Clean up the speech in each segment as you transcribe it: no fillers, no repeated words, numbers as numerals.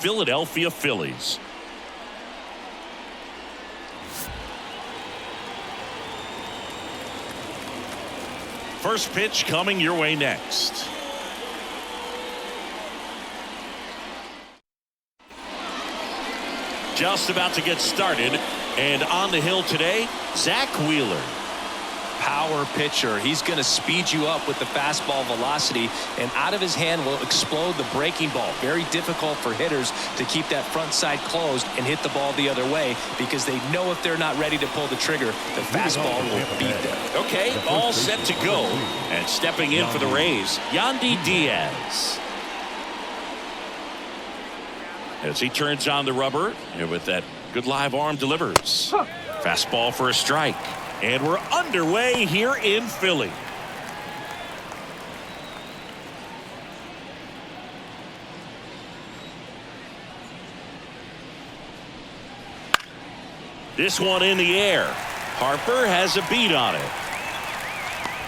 Philadelphia Phillies. First pitch coming your way next. Just about to get started, and on the hill today, Zach Wheeler. Power pitcher. He's going to speed you up with the fastball velocity, and out of his hand will explode the breaking ball. Very difficult for hitters to keep that front side closed and hit the ball the other way, because they know if they're not ready to pull the trigger, the fastball will beat them. Okay, all set to go, and stepping in for the Rays, Yandy Diaz. As he turns on the rubber, and with that good live arm delivers. Fastball for a strike. And we're underway here in Philly. This one in the air. Harper has a beat on it.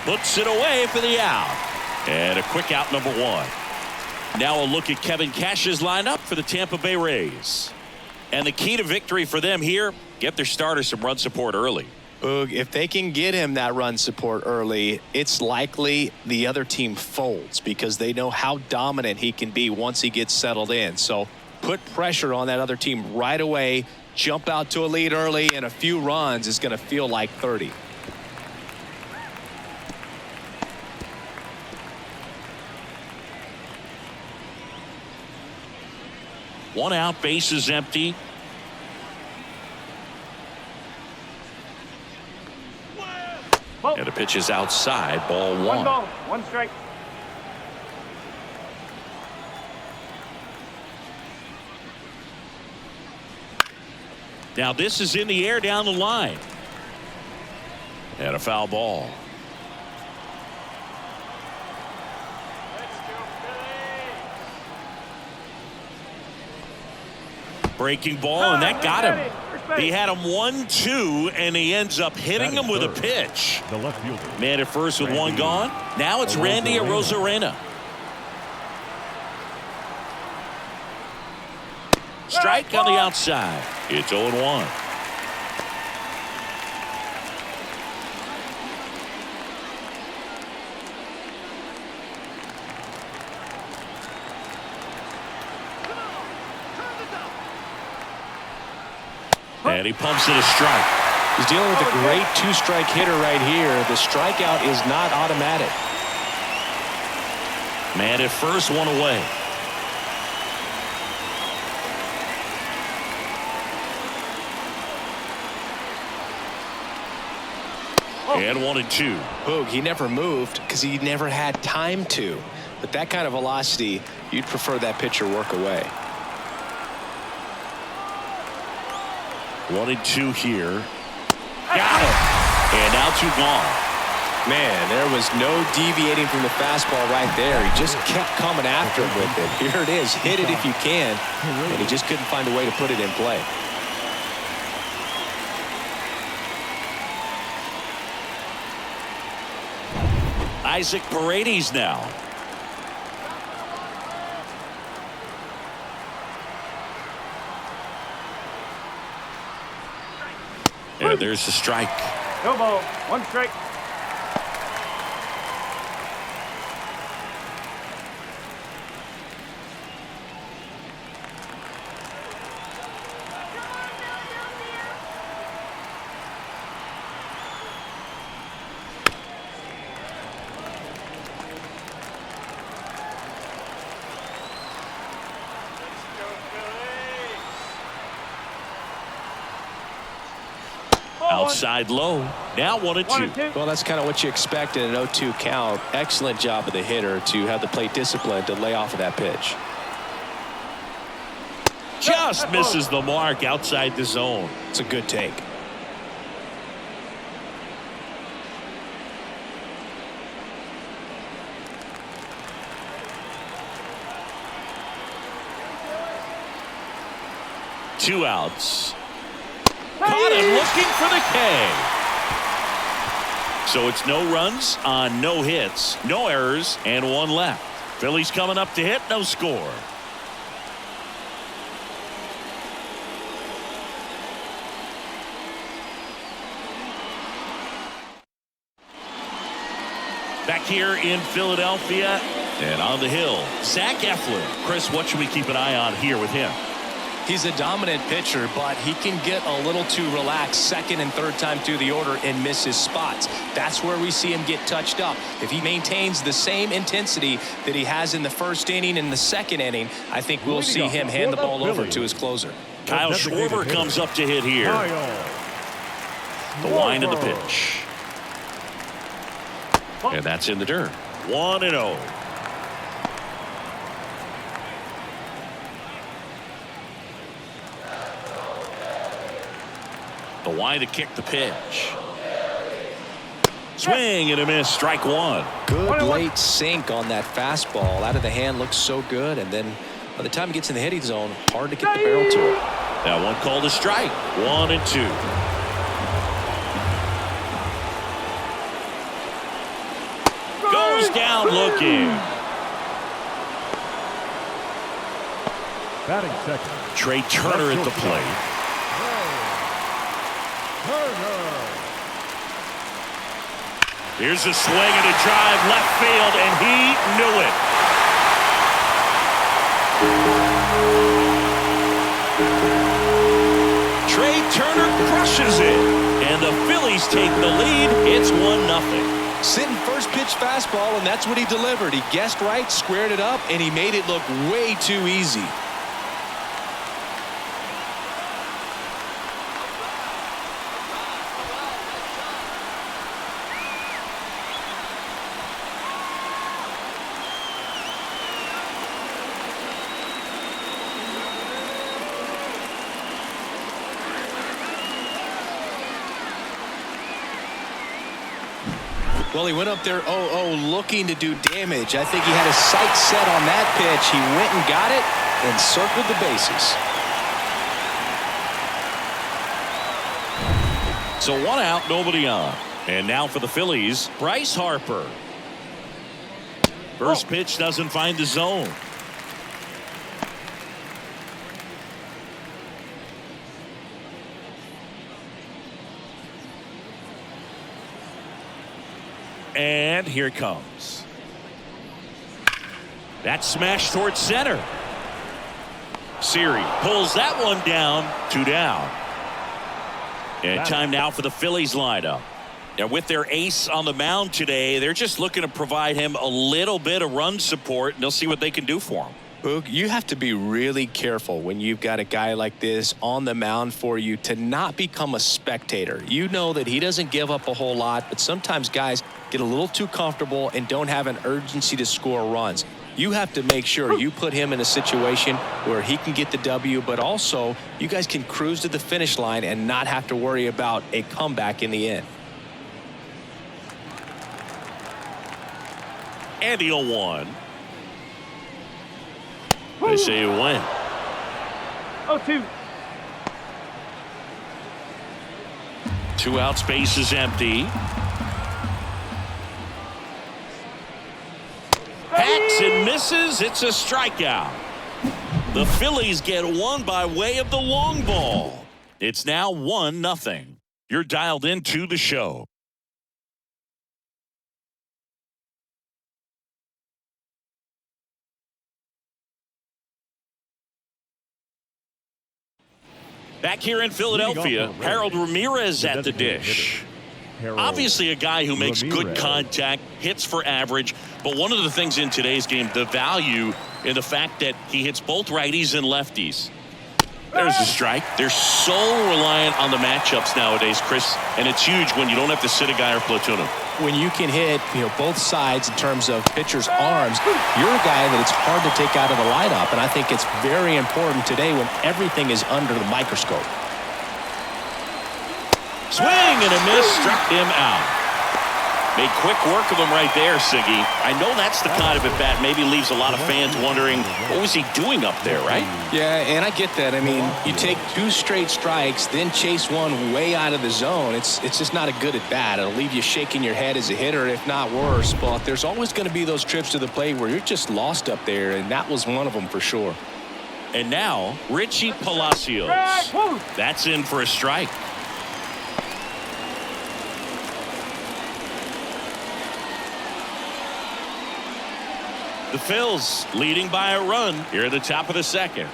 Puts it away for the out. And a quick out, number one. Now a look at Kevin Cash's lineup for the Tampa Bay Rays. And the key to victory for them here, get their starter some run support early. If they can get him that run support early, it's likely the other team folds, because they know how dominant he can be once he gets settled in. So put pressure on that other team right away, jump out to a lead early, and a few runs is going to feel like 30. One out, base is empty. And the pitch is outside, ball one. One ball, one strike. Now this is in the air down the line. And a foul ball. Breaking ball, and that got him. He had him 1-2, and he ends up hitting him with a pitch. The left fielder. Man at first with one gone. Now it's Randy Arozarena. Strike on the outside. It's 0-1. And he pumps it a strike. He's dealing with a great two-strike hitter right here. The strikeout is not automatic. Man at first, one away. And 1-2. Boog, he never moved because he never had time to. But that kind of velocity, you'd prefer that pitcher work away. 1-2 here. Got him. And now two gone. Man, there was no deviating from the fastball right there. He just kept coming after him with it. Here it is. Hit it if you can. And he just couldn't find a way to put it in play. Isaac Paredes now. And there's the strike. No ball, one strike. Outside low. Now 1-2. Well, that's kind of what you expect in an 0-2 count. Excellent job of the hitter to have the plate discipline to lay off of that pitch. Just misses the mark outside the zone. It's a good take. Two outs. Caught him looking for the K. So it's no runs on no hits, no errors, and one left. Phillies coming up to hit, no score. Back here in Philadelphia and on the hill, Zach Eflin. Chris, what should we keep an eye on here with him? He's a dominant pitcher, but he can get a little too relaxed second and third time through the order and miss his spots. That's where we see him get touched up. If he maintains the same intensity that he has in the first inning and the second inning, I think we'll see him hand the ball over to his closer. Kyle Schwarber comes up to hit here. The wind of the pitch. And that's in the dirt. 1-0. The wind to kick the pitch. Swing and a miss. Strike one. Good late sink on that fastball. Out of the hand looks so good. And then by the time it gets in the hitting zone, hard to get the barrel to it. That one called a strike. 1-2. Goes down looking. Batting second. Trey Turner at the plate. Here's a swing and a drive left field, and he knew it. Trey Turner crushes it, and the Phillies take the lead. It's 1-0. Sitting first pitch fastball, and that's what he delivered. He guessed right, squared it up, and he made it look way too easy. Well, he went up there 0-0 looking to do damage. I think he had his sights set on that pitch. He went and got it and circled the bases. So 1 out, nobody on. And now for the Phillies, Bryce Harper. First pitch doesn't find the zone. And here it comes. That smash towards center. Siri pulls that one down. 2 down. And time now for the Phillies lineup. Now with their ace on the mound today, they're just looking to provide him a little bit of run support, and they'll see what they can do for him. Boog, you have to be really careful when you've got a guy like this on the mound for you to not become a spectator. You know that he doesn't give up a whole lot, but sometimes guys get a little too comfortable and don't have an urgency to score runs. You have to make sure you put him in a situation where he can get the W, but also you guys can cruise to the finish line and not have to worry about a comeback in the end. And the 0-1. They say you win. 0-2. 2 out, space is empty. Hacks and misses. It's a strikeout. The Phillies get one by way of the long ball. It's now 1-0. You're dialed into the show. Back here in Philadelphia, Harold Ramirez at the dish. Obviously a guy who makes good contact, hits for average, but one of the things in today's game, the value in the fact that he hits both righties and lefties. There's the strike. They're so reliant on the matchups nowadays, Chris, and it's huge when you don't have to sit a guy or platoon him. When you can hit, both sides in terms of pitchers' arms, you're a guy that it's hard to take out of the lineup, and I think it's very important today when everything is under the microscope. Swing and a miss, struck him out. Made quick work of him right there, Siggy. I know that's the kind of at bat maybe leaves a lot of fans wondering what was he doing up there, right? Yeah, and I get that. I mean, you take 2 straight strikes, then chase one way out of the zone. It's just not a good at bat. It'll leave you shaking your head as a hitter, if not worse. But there's always going to be those trips to the plate where you're just lost up there, and that was one of them for sure. And now, Richie Palacios. That's in for a strike. The Phillies leading by a run here at the top of the second.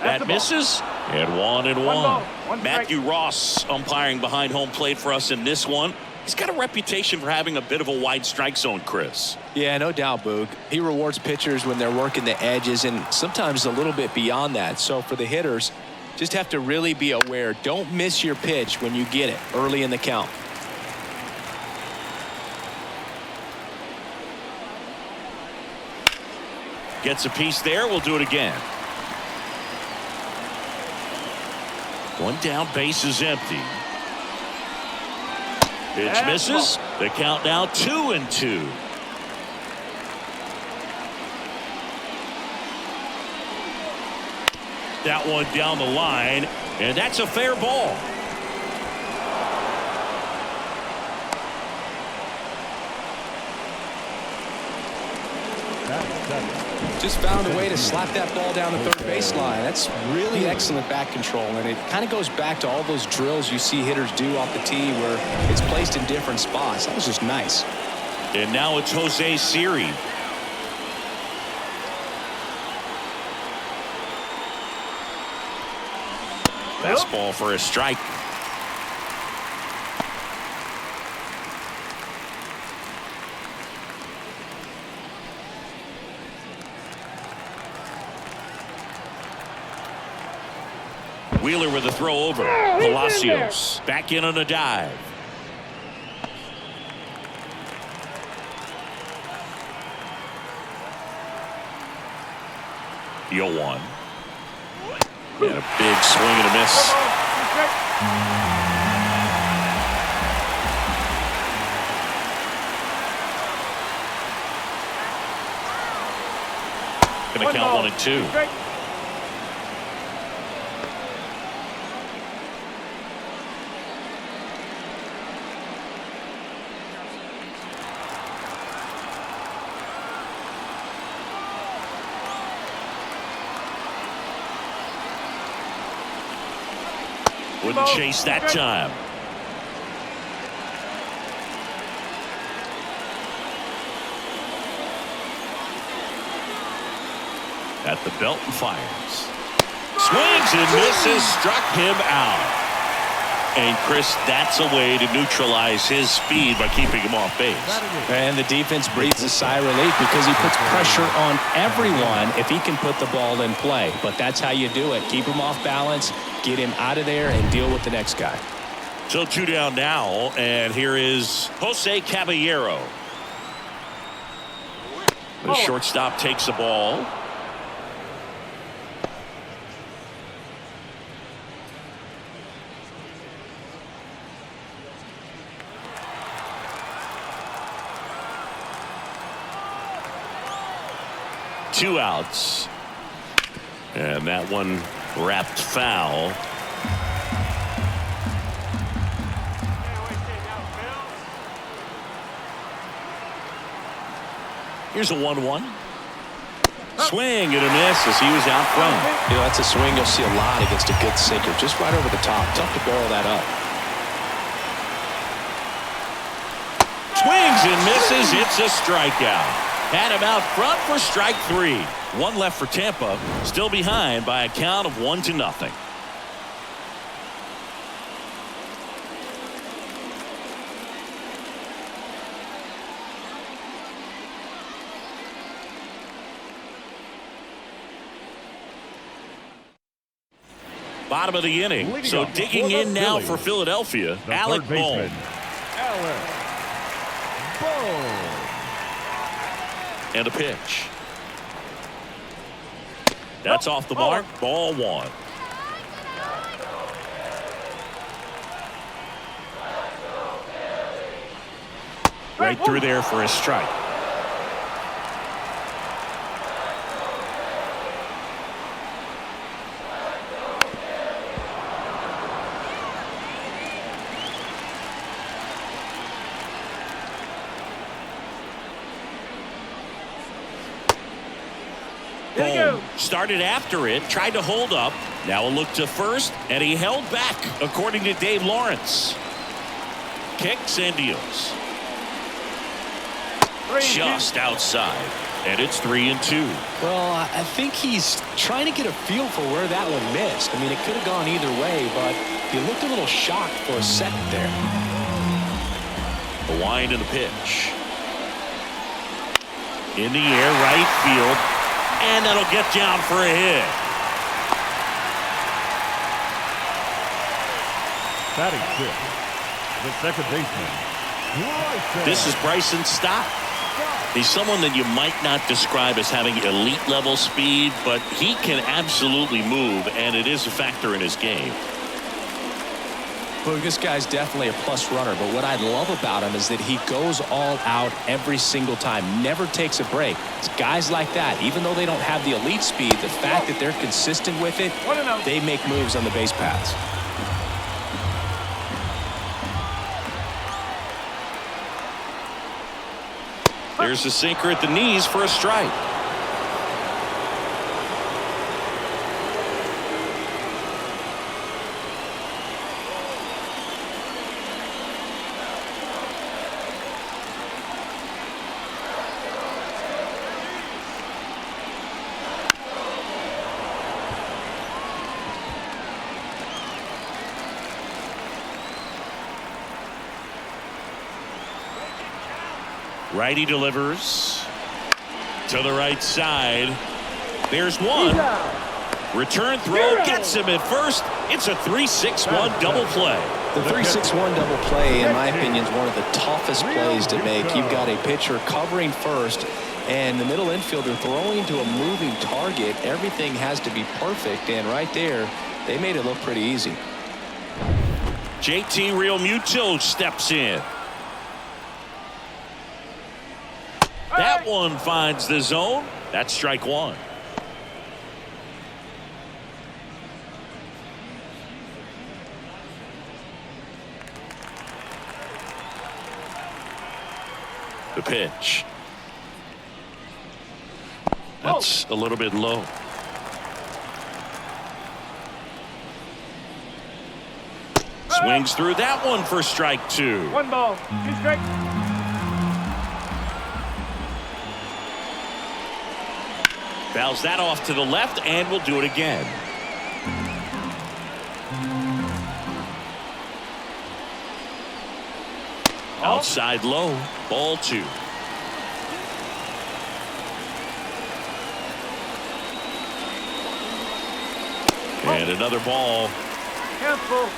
That misses. And 1-1. Matthew Ross umpiring behind home plate for us in this one. He's got a reputation for having a bit of a wide strike zone, Chris. Yeah, no doubt, Boog. He rewards pitchers when they're working the edges and sometimes a little bit beyond that. So for the hitters, just have to really be aware. Don't miss your pitch when you get it early in the count. Gets a piece there. We'll do it again. One down, base is empty. Pitch misses. The count now 2-2. That one down the line, and that's a fair ball. Just found a way to slap that ball down the third baseline. That's really excellent bat control, and it kind of goes back to all those drills you see hitters do off the tee where it's placed in different spots. That was just nice. And now it's Jose Siri. Fastball for a strike. Wheeler with a throw over. Palacios back in on a dive. The 0-1. And a big swing and a miss. Gonna count 1-2. Wouldn't chase that time. At the belt and fires. Swings and misses. Struck him out. And Chris, that's a way to neutralize his speed by keeping him off base. And the defense breathes a sigh of relief because he puts pressure on everyone if he can put the ball in play. But that's how you do it. Keep him off balance, get him out of there, and deal with the next guy. So 2 down now, and here is Jose Caballero. The shortstop takes the ball. Two outs, and that one wrapped foul. Here's a 1-1. Swing and a miss as he was out front. You know, that's a swing you'll see a lot against a good sinker, just right over the top. Tough to barrel that up. Swings and misses. It's a strikeout. Had him out front for strike 3. One left for Tampa, still behind by a count of 1-0. Bottom of the inning, so digging in now for Philadelphia, Alec Bohm. And a pitch. That's off the mark. Ball 1. Right through there for a strike. Bohm started after it, tried to hold up. Now a look to first, and he held back, according to Dave Lawrence. Kicks and deals. Just outside. And it's 3-2. Well, I think he's trying to get a feel for where that one missed. I mean, it could have gone either way, but he looked a little shocked for a second there. The wind and the pitch. In the air, right field. And that'll get down for a hit. Batting fifth, the second baseman. This is Bryson Stott. He's someone that you might not describe as having elite level speed, but he can absolutely move, and it is a factor in his game. Well, this guy's definitely a plus runner, but what I love about him is that he goes all out every single time, never takes a break. It's guys like that, even though they don't have the elite speed, the fact that they're consistent with it, they make moves on the base paths. There's a sinker at the knees for a strike. Righty delivers to the right side. There's one. Return throw gets him at first. It's a 3-6-1 double play. The 3-6-1 double play, in my opinion, is one of the toughest plays to make. You've got a pitcher covering first and the middle infielder throwing to a moving target. Everything has to be perfect, and right there, they made it look pretty easy. JT Realmuto steps in. That one finds the zone. That's strike one. The pitch. That's a little bit low. Swings through that one for strike two. 1 ball, 2 strikes. Fouls that off to the left, and we'll do it again. Outside low, ball two. And another ball. Cancel.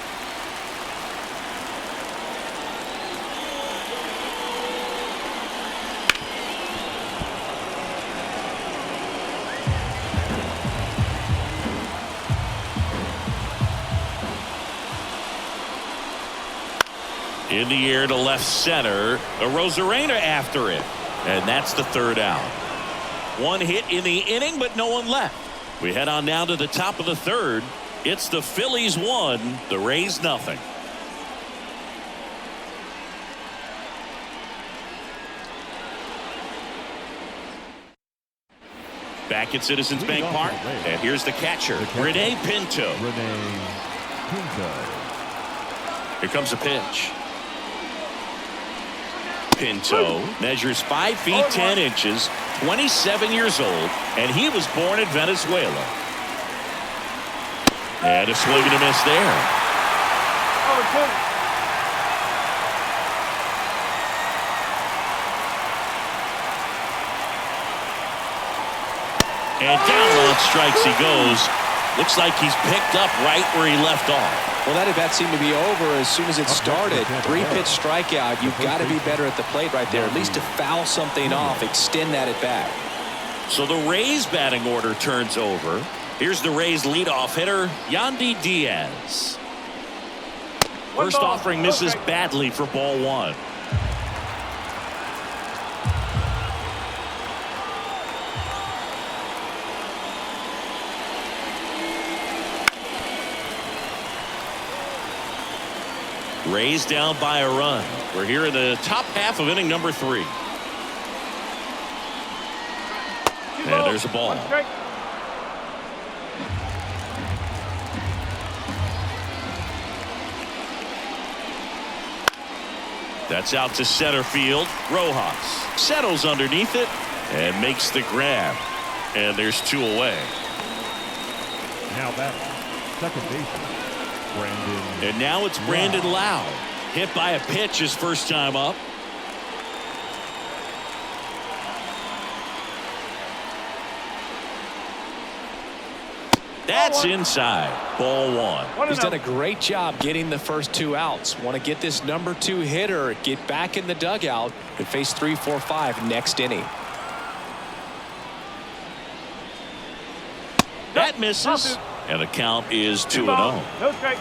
In the air to left center. A Rosarena after it. And that's the third out. One hit in the inning, but no one left. We head on now to the top of the third. It's the Phillies 1, the Rays nothing. Back at Citizens Bank Park. And here's the catcher, Rene Pinto. Here comes a pitch. Pinto measures 5 feet 10 inches, 27 years old, and he was born in Venezuela. And a swing and a miss there. And down on strikes he goes. Looks like he's picked up right where he left off. Well, that at bat seemed to be over as soon as it started. 3-pitch strikeout. You've got to be better at the plate right there, at least to foul something off, extend that at bat. So the Rays batting order turns over. Here's the Rays leadoff hitter, Yandy Diaz. First offering misses badly for ball one. Rays down by a run. We're here in the top half of inning number 3. And there's a ball. That's out to center field. Rojas settles underneath it and makes the grab. And there's 2 away. Now back, second baseman, Brandon. And now it's Brandon Lau. Hit by a pitch his first time up. That's inside. Ball 1. He's done a great job getting the first 2 outs. Want to get this number 2 hitter, get back in the dugout, and face 3, 4, 5 next inning. That misses. And the count is 2-0. No strike.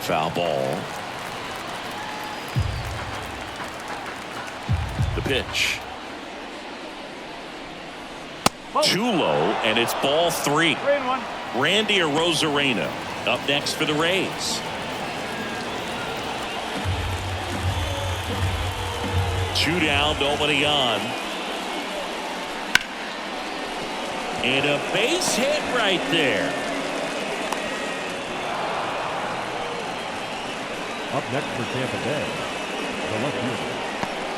Foul ball. The pitch. Too low, and it's ball 3. 3-1. Randy Arozarena up next for the Rays. 2 down, nobody on. And a base hit right there. Up next for Tampa Bay, the left fielder,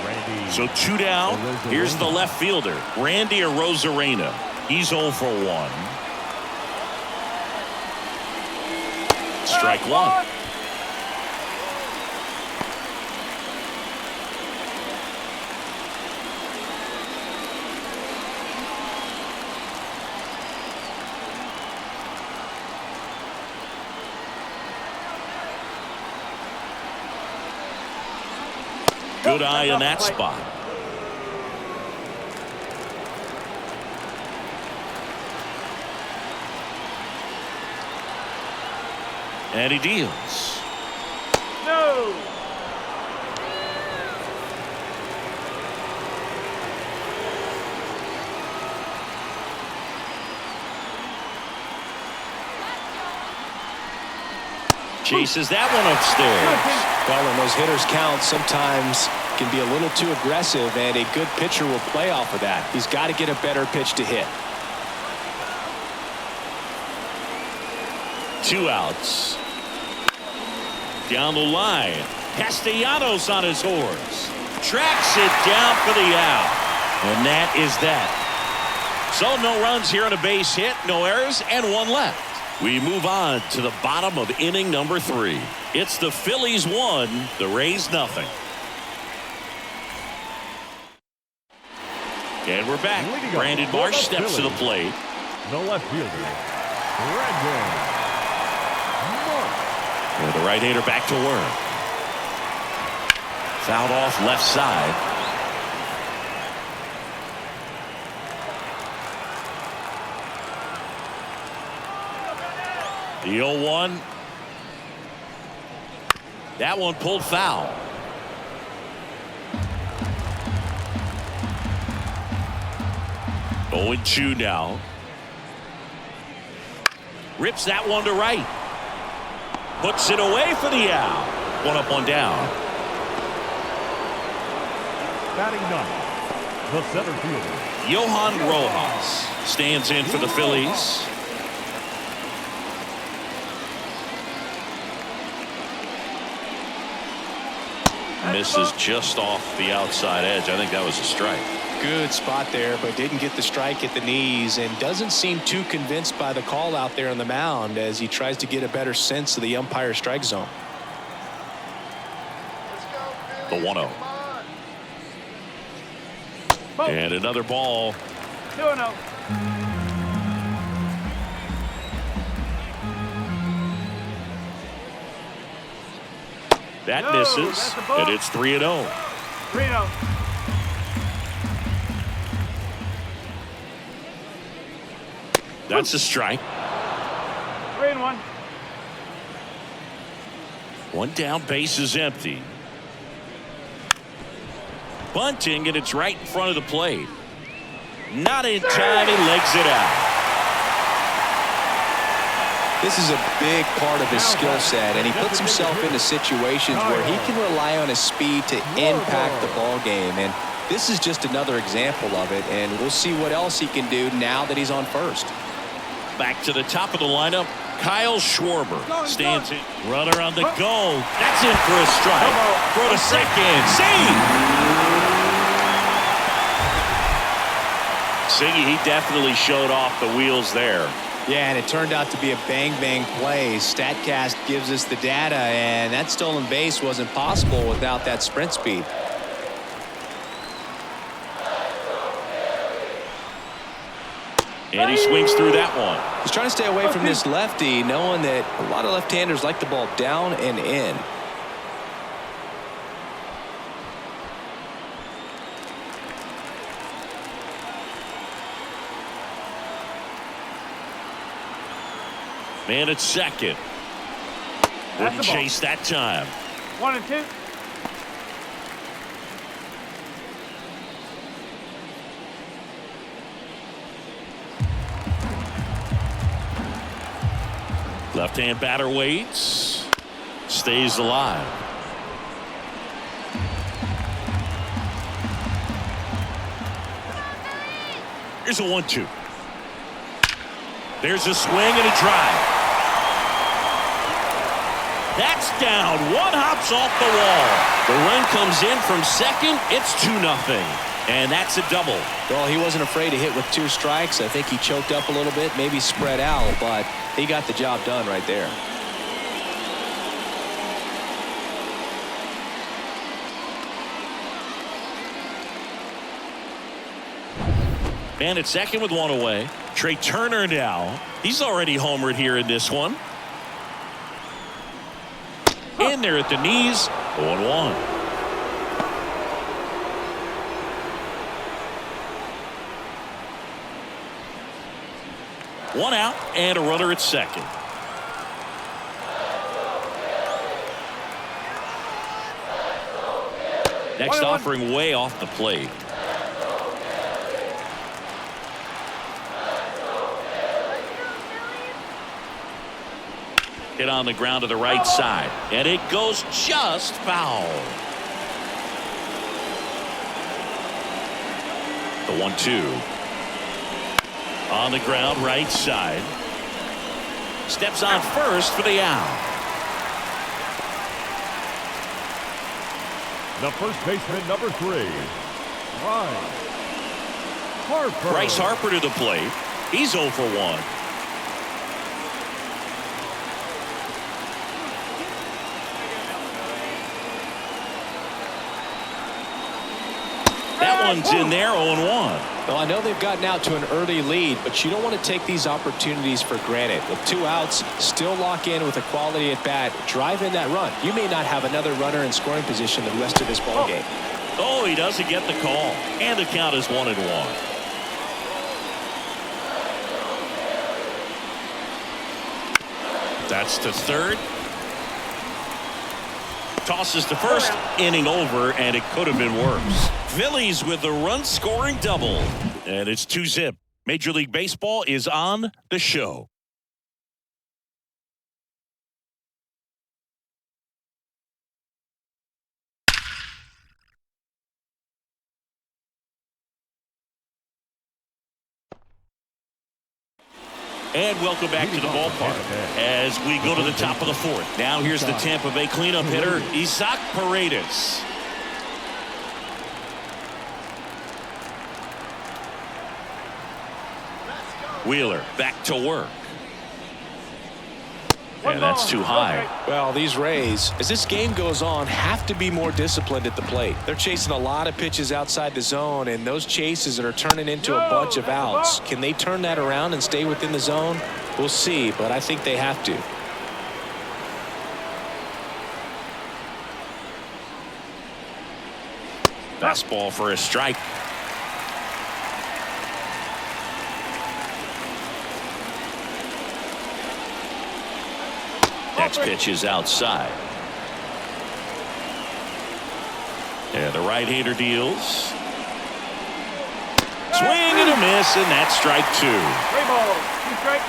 Randy. So 2 down. Here's the left fielder, Randy Arozarena. He's 0 for 1. Strike 1. Good eye in that spot. And he deals. No. Chases that one upstairs. Well, when those hitters count, sometimes can be a little too aggressive, and a good pitcher will play off of that. He's got to get a better pitch to hit. 2 outs. Down the line. Castellanos on his horse. Tracks it down for the out. And that is that. So no runs here on a base hit, no errors, and 1 left. We move on to the bottom of inning number 3. It's the Phillies 1, the Rays nothing. And we're back. Brandon Marsh steps to the plate. The left fielder, Brandon Marsh. And the right-hander back to work. Fouled off left side. The 0-1. That one pulled foul. Oh, 0-2 now. Rips that one to right. Puts it away for the out. 1 up, 1 down. Batting 9, the center fielder, Johan Rojas stands in for the Phillies. Misses just off the outside edge. I think that was a strike. Good spot there, but didn't get the strike at the knees, and doesn't seem too convinced by the call out there on the mound as he tries to get a better sense of the umpire strike zone. The 1-0. And another ball. 2-0. That No, misses, that's a ball. and it's 3-0. 3-0. That's a strike. 3-1. 1 down, base is empty. Bunting, and it's right in front of the plate. Not in time, he legs it out. This is a big part of his skill set, and he puts himself into situations where he can rely on his speed to impact the ball game. And this is just another example of it, and we'll see what else he can do now that he's on first. Back to the top of the lineup, Kyle Schwarber stands in. Runner on the go. That's in for a strike. Throw to second. Siggy, he definitely showed off the wheels there. Yeah, and it turned out to be a bang-bang play. StatCast gives us the data, and that stolen base wasn't possible without that sprint speed. And he swings through that one. He's trying to stay away from this lefty, knowing that a lot of left-handers like the ball down and in. Man at second. Wouldn't chase that time. 1-2. Left-hand batter waits. Stays alive. Here's a 1-2. There's a swing and a drive. That's down. One hops off the wall. The run comes in from second. It's 2-0. And that's a double. Well, he wasn't afraid to hit with 2 strikes. I think he choked up a little bit, maybe spread out, but he got the job done right there. Man at second with 1 away. Trey Turner now. He's already homered here in this one. In there at the knees. 0-1. One out and a runner at second. Next offering way off the plate. Hit on the ground to the right side, and it goes just foul. The 1-2. On the ground, right side. Steps on first for the out. The first baseman, number 3, Bryce Harper to the plate. He's 0 for 1. That one's in there, 0-1. Well, I know they've gotten out to an early lead, but you don't want to take these opportunities for granted. With 2 outs, still lock in with a quality at bat, drive in that run. You may not have another runner in scoring position the rest of this ball game. Oh, he doesn't get the call, and the count is 1-1. That's to third. Tosses to first. Inning over, and it could have been worse. Phillies with the run-scoring double. And it's 2-0. Major League Baseball is on the show. And welcome back to the ballpark as we go to the top of the 4th. Now here's the Tampa Bay cleanup hitter, Isaac Paredes. Wheeler back to work. And that's too high. Well, these Rays, as this game goes on, have to be more disciplined at the plate. They're chasing a lot of pitches outside the zone, and those chases are turning into a bunch of outs. Can they turn that around and stay within the zone? We'll see, but I think they have to. Fastball for a strike. Next pitch is outside. And the right-hander deals. Swing and a miss, and that's strike 2. 3 balls, 2 strikes.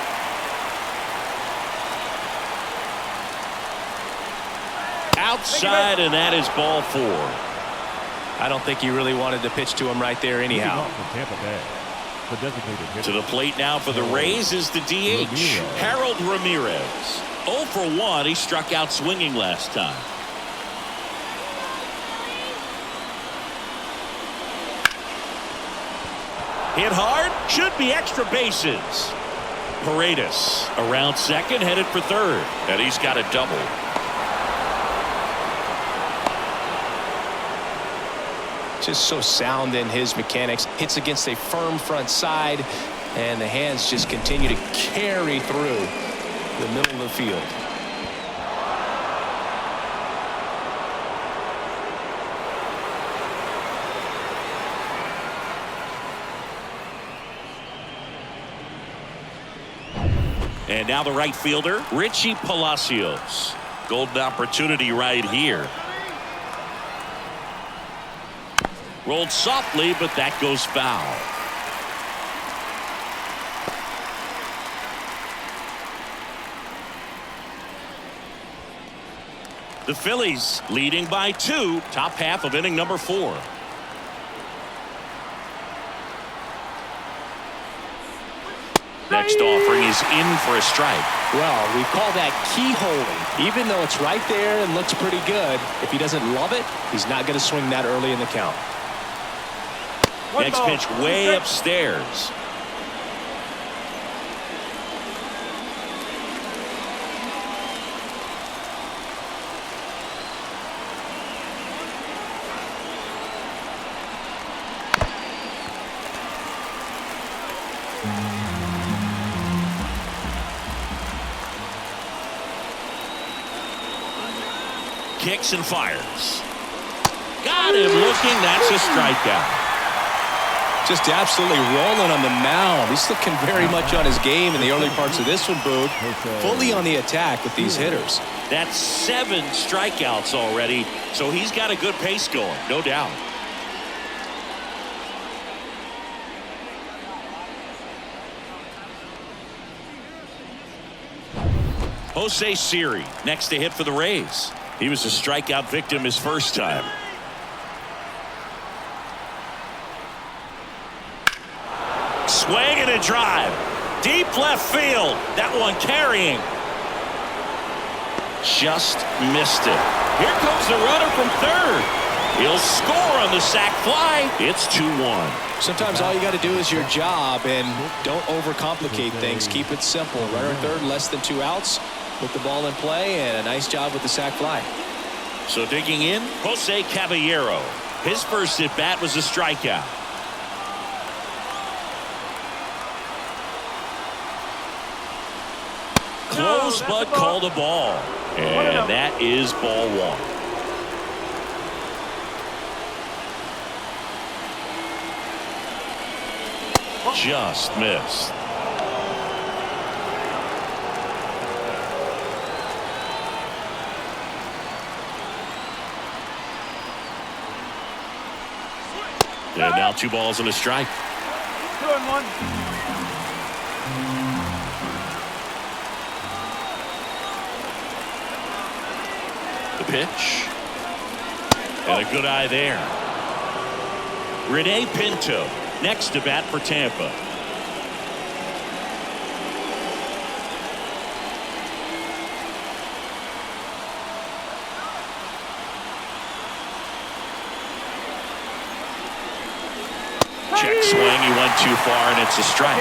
Outside, and that is ball 4. I don't think he really wanted to pitch to him right there anyhow. From Tampa Bay, the designated hitter. To the plate now for the Rays is the DH, Harold Ramirez. 0 for 1. He struck out swinging last time. Hit hard, should be extra bases. Paredes around second, headed for third, and he's got a double. Just so sound in his mechanics. Hits against a firm front side, and the hands just continue to carry through the middle of the field. And now the right fielder, Richie Palacios. Golden opportunity right here. Rolled softly, but that goes foul. The Phillies leading by 2, top half of inning number 4. Next offering is in for a strike. Well, we call that keyholing. Even though it's right there and looks pretty good, if he doesn't love it, he's not going to swing that early in the count. Next pitch way upstairs. Kicks and fires. Got him looking. That's a strikeout. Just absolutely rolling on the mound. He's looking very much on his game in the early parts of this one, Boog. Fully on the attack with these hitters. That's 7 strikeouts already, so he's got a good pace going, no doubt. Jose Siri next to hit for the Rays. He was a strikeout victim his first time. Swing and a drive. Deep left field. That one carrying. Just missed it. Here comes the runner from third. He'll score on the sac fly. It's 2-1. Sometimes all you got to do is your job and don't overcomplicate things. Keep it simple. Runner at third, less than 2 outs. Put the ball in play, and a nice job with the sac fly. So digging in, Jose Caballero. His first at bat was a strikeout. Close, but called a ball. And that is ball 1. Just missed. And now 2 balls and a strike. 2-1. The pitch. And a good eye there. Rene Pinto next to bat for Tampa. Check swing. He went too far, and it's a strike.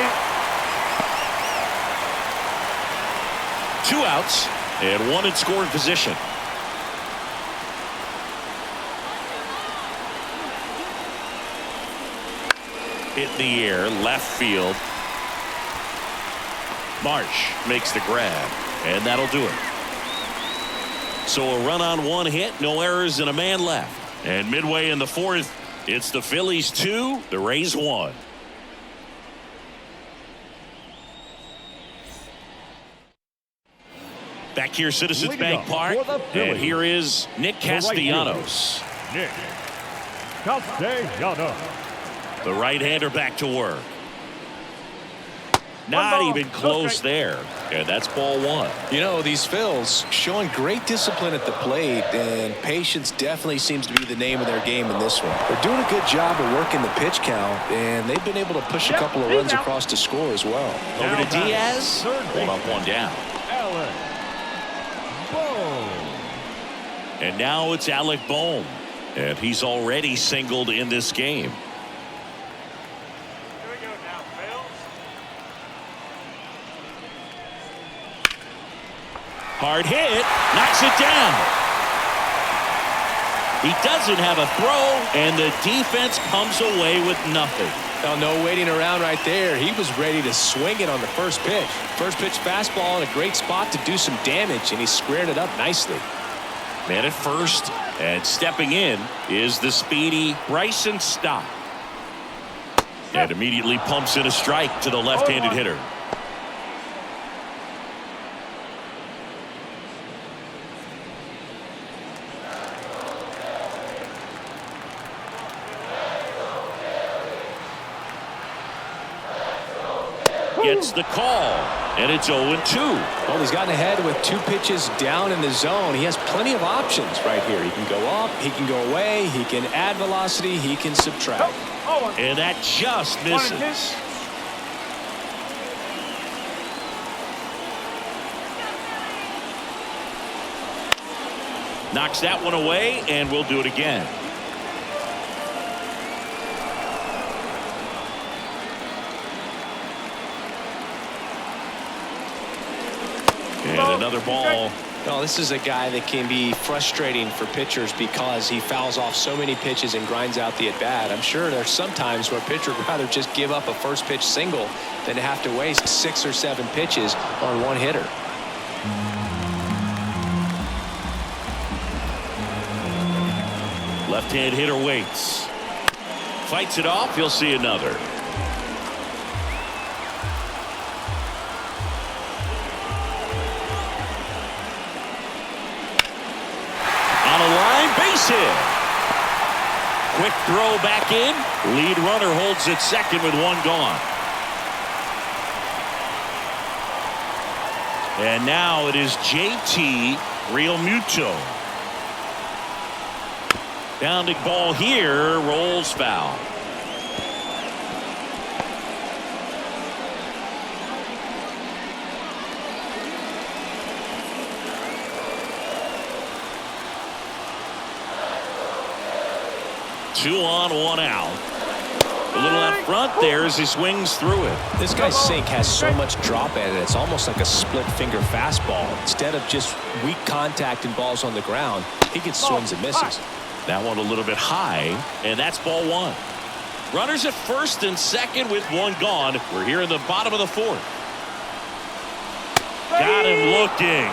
2 outs and 1 in scoring position. Hit in the air, left field. Marsh makes the grab, and that'll do it. So a run on 1 hit, no errors, and a man left. And midway in the 4th, it's the Phillies 2, the Rays 1. Back here, Citizens Bank Park, and here is Nick Castellanos. Nick Castellanos. The right-hander back to work. Not ball. even close there. And that's ball one. You know, these Phils showing great discipline at the plate, and patience definitely seems to be the name of their game in this one. They're doing a good job of working the pitch count, and they've been able to push a couple of runs across to score as well. Over to Diaz. Third One up, one down. Alec Bohm. And now it's Alec Bohm. And he's already singled in this game. Here we go now, Phil. Hard hit. Knocks it down. He doesn't have a throw, and the defense comes away with nothing. Now, no waiting around right there. He was ready to swing it on the first pitch. First pitch fastball in a great spot to do some damage, and he squared it up nicely. Man at first, and stepping in is the speedy Bryson Stott. And immediately pumps in a strike to the left-handed hitter. Gets the call, and it's 0-2. Well, he's gotten ahead with 2 pitches down in the zone. He has plenty of options right here. He can go up, he can go away, he can add velocity, he can subtract. And that just misses. Knocks that one away, and we'll do it again. And another ball. Well, this is a guy that can be frustrating for pitchers because he fouls off so many pitches and grinds out the at-bat. I'm sure there's some times where a pitcher would rather just give up a first pitch single than to have to waste 6 or 7 pitches on one hitter. Left-hand hitter waits. Fights it off. He'll see another. On a line, base hit. Quick throw back in. Lead runner holds at second with one gone. And now it is JT Realmuto. Bounding ball here, rolls foul. Two on, one out. A little out front there as he swings through it. This guy's sink has so much drop at it. It's almost like a split finger fastball. Instead of just weak contact and balls on the ground, he gets swings and misses. That one a little bit high, and that's ball one. Runners at first and second with one gone. We're here in the bottom of the fourth. Got him looking.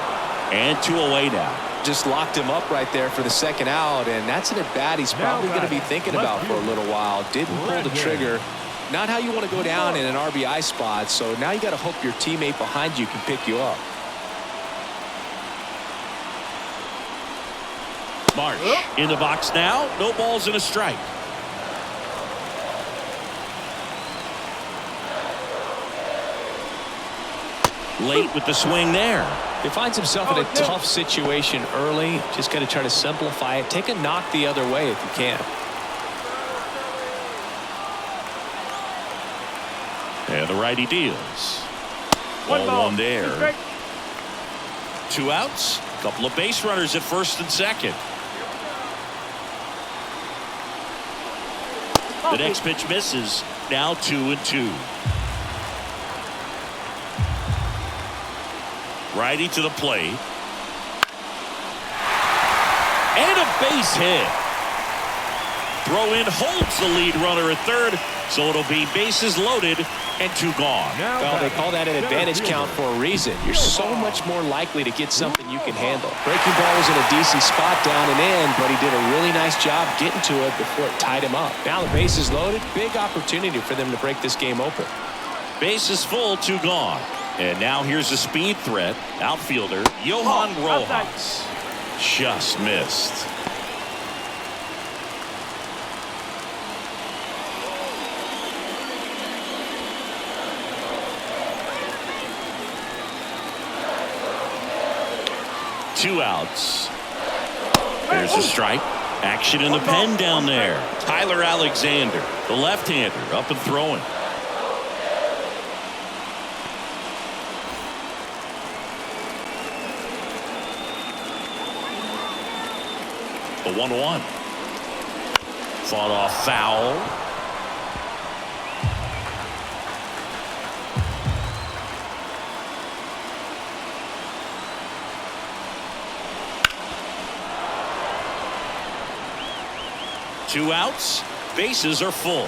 And 2 away now. Just locked him up right there for the second out, and that's an at-bat he's probably going to be thinking about for a little while. Didn't pull the trigger. Not how you want to go down in an RBI spot, so now you got to hope your teammate behind you can pick you up. Marsh in the box now. No balls and a strike. Late with the swing there. He finds himself in a tough situation early. Just got to try to simplify it. Take a knock the other way if you can. And the righty deals. Ball one there. 2 outs. A couple of base runners at first and second. The next pitch misses. Now 2-2. Righty to the plate. And a base hit. Throw in holds the lead runner at third, so it'll be bases loaded and 2 gone. Well, they call that an advantage count for a reason. You're so much more likely to get something you can handle. Breaking ball was in a decent spot down and in, but he did a really nice job getting to it before it tied him up. Now the bases loaded. Big opportunity for them to break this game open. Bases full, 2 gone. And now here's a speed threat. Outfielder Johan Rojas. Just missed. 2 outs. There's a strike. Action in the pen down there. Tyler Alexander, the left-hander, up and throwing. The 1-1. Fought off foul. Two outs. Bases are full.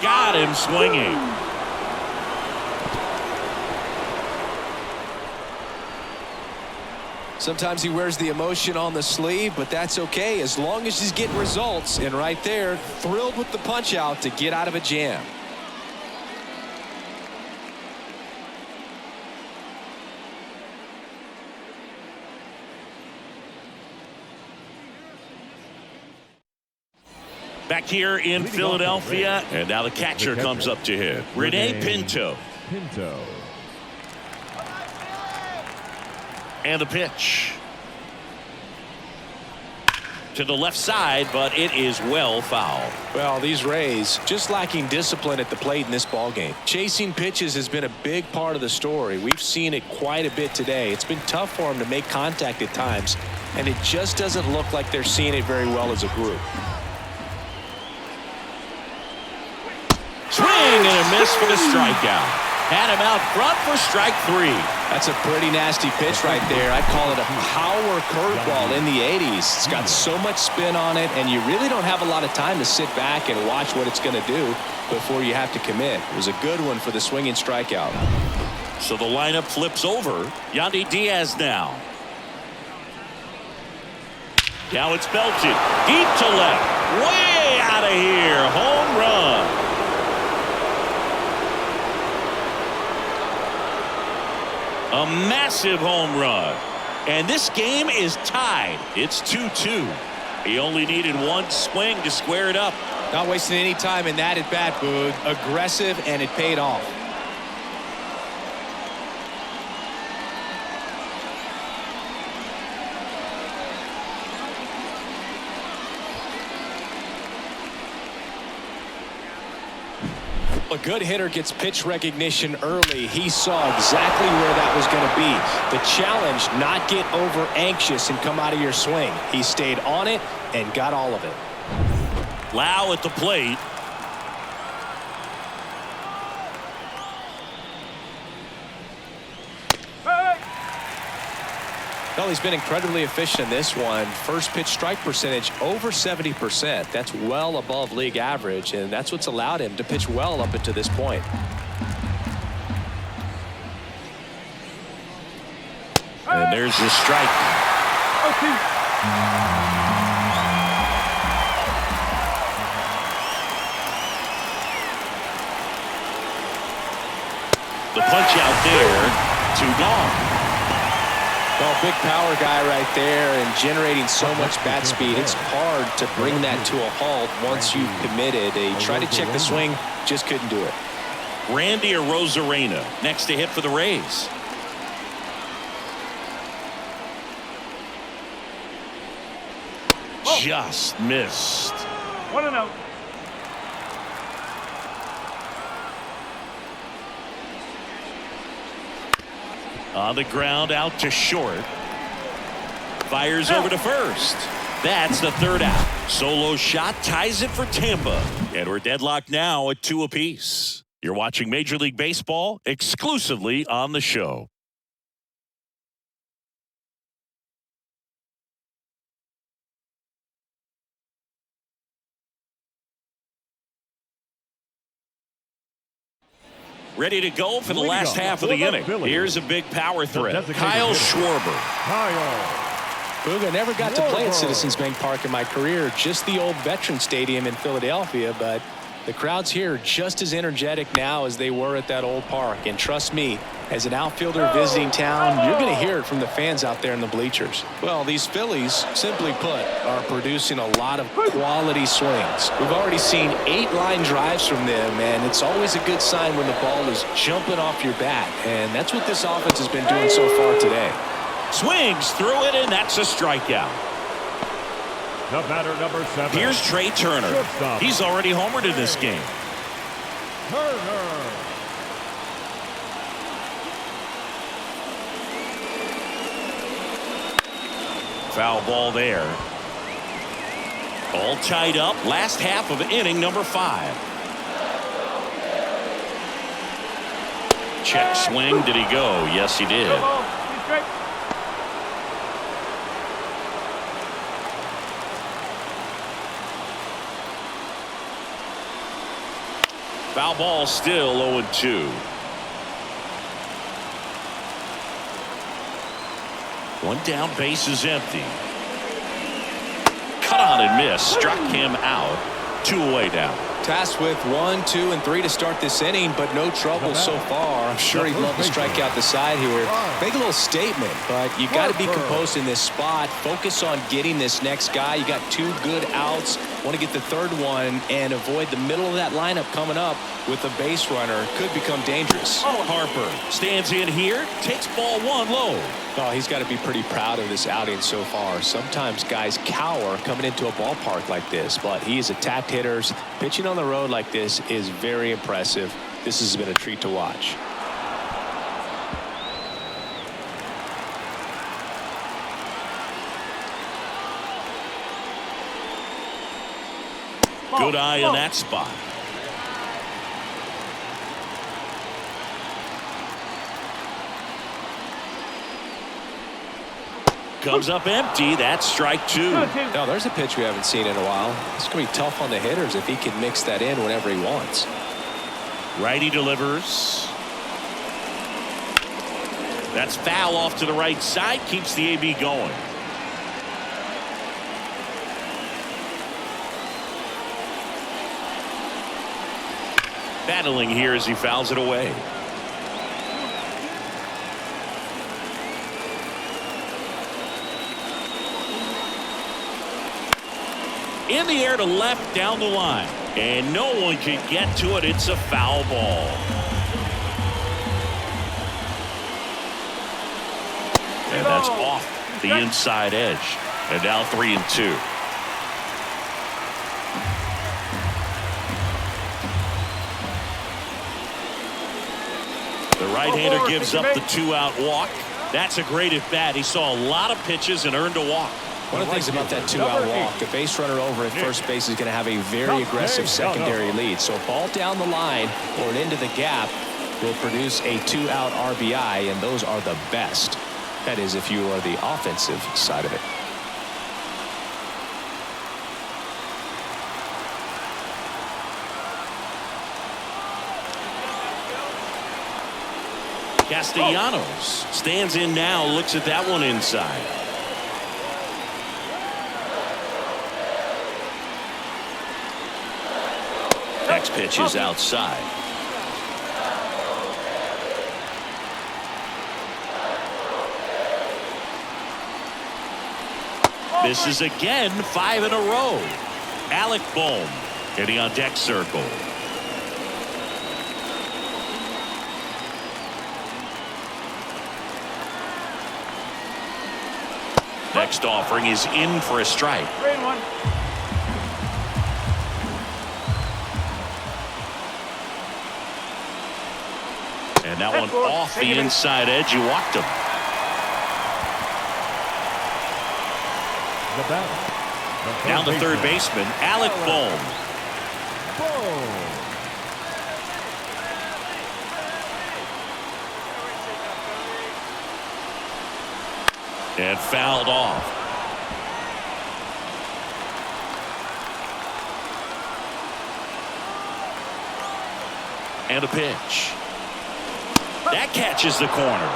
Got him swinging. Sometimes he wears the emotion on the sleeve, but that's okay as long as he's getting results. And right there, thrilled with the punch out to get out of a jam. Back here in Philadelphia, and now the catcher comes up to hit. Rene Pinto. And the pitch. To the left side, but it is well fouled. Well, these Rays just lacking discipline at the plate in this ballgame. Chasing pitches has been a big part of the story. We've seen it quite a bit today. It's been tough for them to make contact at times, and it just doesn't look like they're seeing it very well as a group. Swing and a miss for the strikeout. Had him out front for strike 3. That's a pretty nasty pitch right there. I'd call it a power curveball in the 80s. It's got so much spin on it, and you really don't have a lot of time to sit back and watch what it's going to do before you have to commit. It was a good one for the swinging strikeout. So the lineup flips over. Yandy Diaz now. Now it's belted. Deep to left. Way out of here. Home run. A massive home run. And this game is tied. It's 2-2. He only needed one swing to square it up. Not wasting any time in that at bat, Boog. Aggressive, and it paid off. A good hitter gets pitch recognition early. He saw exactly where that was going to be. The challenge, not get over anxious and come out of your swing. He stayed on it and got all of it. Lau at the plate. Well, he's been incredibly efficient in this one. First pitch strike percentage over 70%. That's well above league average, and that's what's allowed him to pitch well up until this point. And there's the strike. The punch out there. 2 gone. Well, big power guy right there and generating so much bat speed. It's hard to bring that to a halt once you've committed. They tried to check the swing, just couldn't do it. Randy Arozarena next to hit for the Rays. Just missed. 1-0. On the ground out to short. Fires over to first. That's the 3rd out. Solo shot ties it for Tampa. And we're deadlocked now at 2 apiece. You're watching Major League Baseball exclusively on the show. Ready to go for the last half of the inning. Here's a big power threat. Kyle Schwarber. Boog, I never got to play at Citizens Bank Park in my career, just the old Veteran Stadium in Philadelphia, but The crowds here are just as energetic now as they were at that old park. And trust me, as an outfielder visiting town, you're going to hear it from the fans out there in the bleachers. Well, these Phillies, simply put, are producing a lot of quality swings. We've already seen 8 line drives from them, and it's always a good sign when the ball is jumping off your bat. And that's what this offense has been doing so far today. Swings through it, and that's a strikeout. The batter, number 7. Here's Trey Turner. Shortstop. He's already homered in this game. Turner. Foul ball there. All tied up. Last half of inning number 5. Check swing. Did he go? Yes, he did. Foul ball, still 0-2. One down, base is empty. Cut on and miss. Struck him out. 2 away now. Tasked with 1, 2, and 3 to start this inning, but no trouble so far. I'm sure he'd love to strike out the side here. Make a little statement, but you got to be composed in this spot. Focus on getting this next guy. You got 2 good outs. Want to get the 3rd one and avoid the middle of that lineup coming up with a base runner. Could become dangerous. Harper stands in here, takes ball 1 low. Oh, he's got to be pretty proud of this outing so far. Sometimes guys cower coming into a ballpark like this, but he has attacked hitters. Pitching on the road like this is very impressive. This has been a treat to watch. Good eye in that spot. Comes up empty. That's strike 2. Now there's a pitch we haven't seen in a while. It's going to be tough on the hitters if he can mix that in whenever he wants. Righty delivers. That's foul off to the right side. Keeps the AB going. Battling here as he fouls it away. In the air to left down the line. And no one can get to it. It's a foul ball. And that's off the inside edge. And now 3-2. The right-hander gives up the 2-out walk. That's a great at-bat. He saw a lot of pitches and earned a walk. One of the things about that 2-out walk, the base runner over at first base is going to have a very aggressive secondary lead. So a ball down the line or into the gap will produce a 2-out RBI, and those are the best. That is if you are the offensive side of it. Castellanos stands in now, looks at that one inside. Next pitch is outside. Misses again, 5 in a row. Alec Bohm hitting on deck circle. Next offering is in for a strike. 3-1. And that one off the inside edge. You walked him. The batter. Down the third baseman, Alec Bohm. And fouled off. And a pitch. That catches the corner.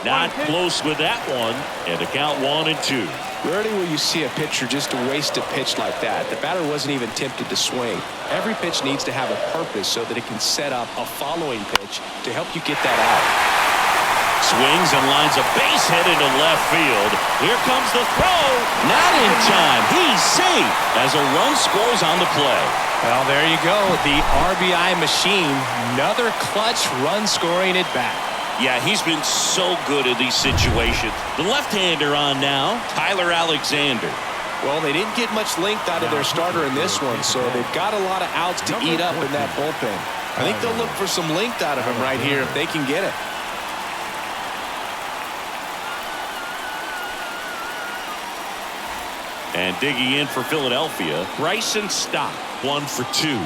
Not close with that one. And the count 1-2. Rarely will you see a pitcher just waste a pitch like that. The batter wasn't even tempted to swing. Every pitch needs to have a purpose so that it can set up a following pitch to help you get that out. Swings and lines a base hit into left field. Here comes the throw. Not in time. He's safe as a run scores on the play. Well, there you go. The RBI machine. Another clutch run scoring at bat. Yeah, he's been so good in these situations. The left-hander on now, Tyler Alexander. Well, they didn't get much length out of their starter in this one, so they've got a lot of outs to eat up in that bullpen. I think they'll look for some length out of him right here if they can get it. And digging in for Philadelphia, Bryson Stott, 1 for 2.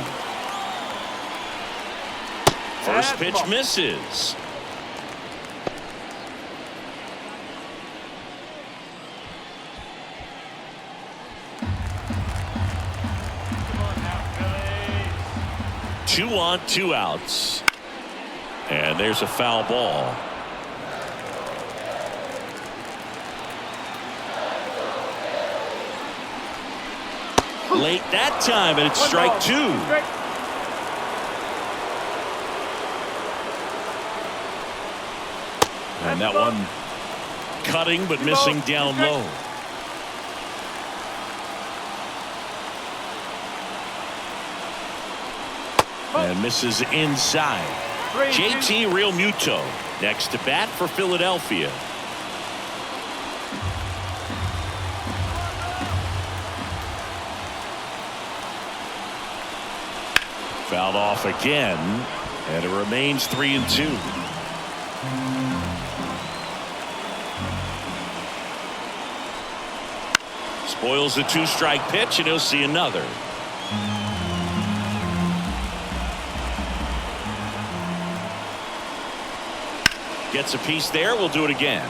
First pitch misses. Two on, 2 outs. And there's a foul ball. Late that time, and it's strike 2. And that one cutting but missing down low. And misses inside. JT Realmuto next to bat for Philadelphia. Fouled off again, and it remains 3-2. Spoils the 2-strike pitch, and he'll see another. Gets a piece there. We'll do it again.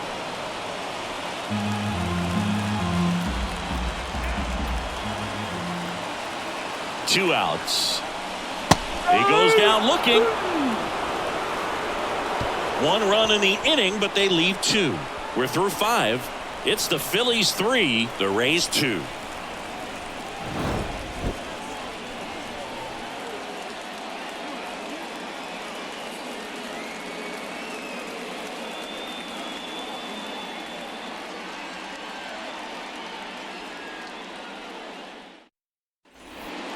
Two outs. He goes down looking. 1 run in the inning, but they leave 2. We're through 5. It's the Phillies 3, the Rays 2.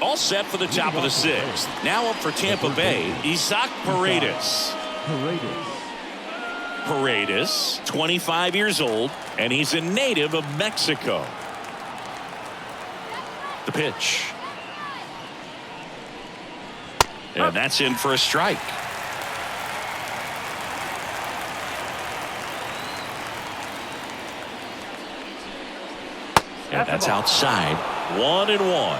All set for the top of the 6th. Now up for Tampa Bay, Isaac Paredes. Paredes, 25 years old, and he's a native of Mexico. The pitch. And that's in for a strike. And that's outside. 1-1.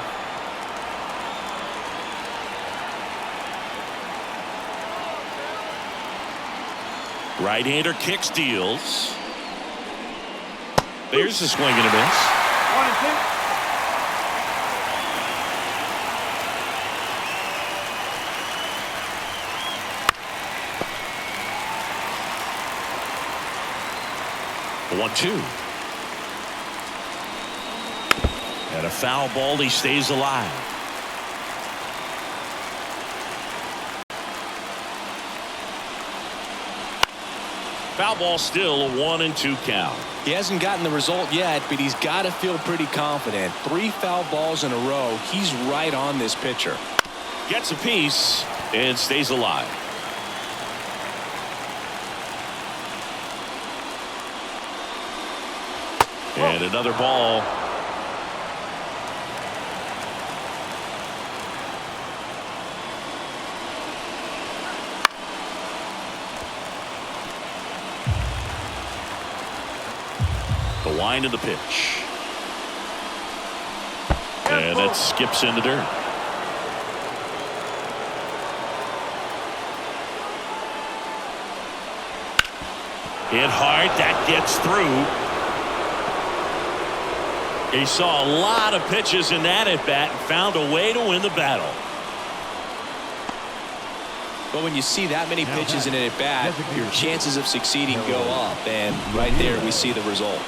Right-hander kicks, deals. There's the swing and a miss. 1-2. The 1-2. And a foul ball. He stays alive. Foul ball, still a 1-2 count. He hasn't gotten the result yet, but he's got to feel pretty confident. 3 foul balls in a row. He's right on this pitcher. Gets a piece and stays alive. And another ball. The wind of the pitch. And that skips in the dirt. Hit hard. That gets through. He saw a lot of pitches in that at bat and found a way to win the battle. But when you see that many pitches in an at-bat, your chances of succeeding go up. And right there, we see the result.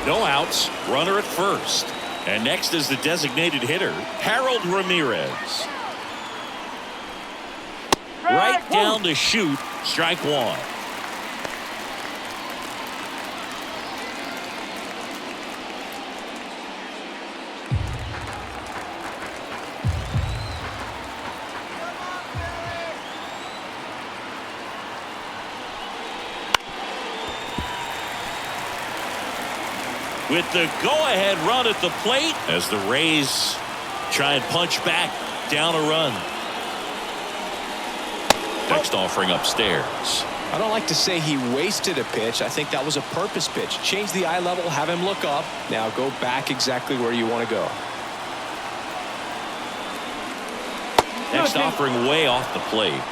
No outs, runner at first. And next is the designated hitter, Harold Ramirez. Right down to shoot, strike one. With the go-ahead run at the plate as the Rays try and punch back down a run. Next offering upstairs. I don't like to say he wasted a pitch. I think that was a purpose pitch. Change the eye level, have him look up. Now go back exactly where you want to go. Next offering way off the plate.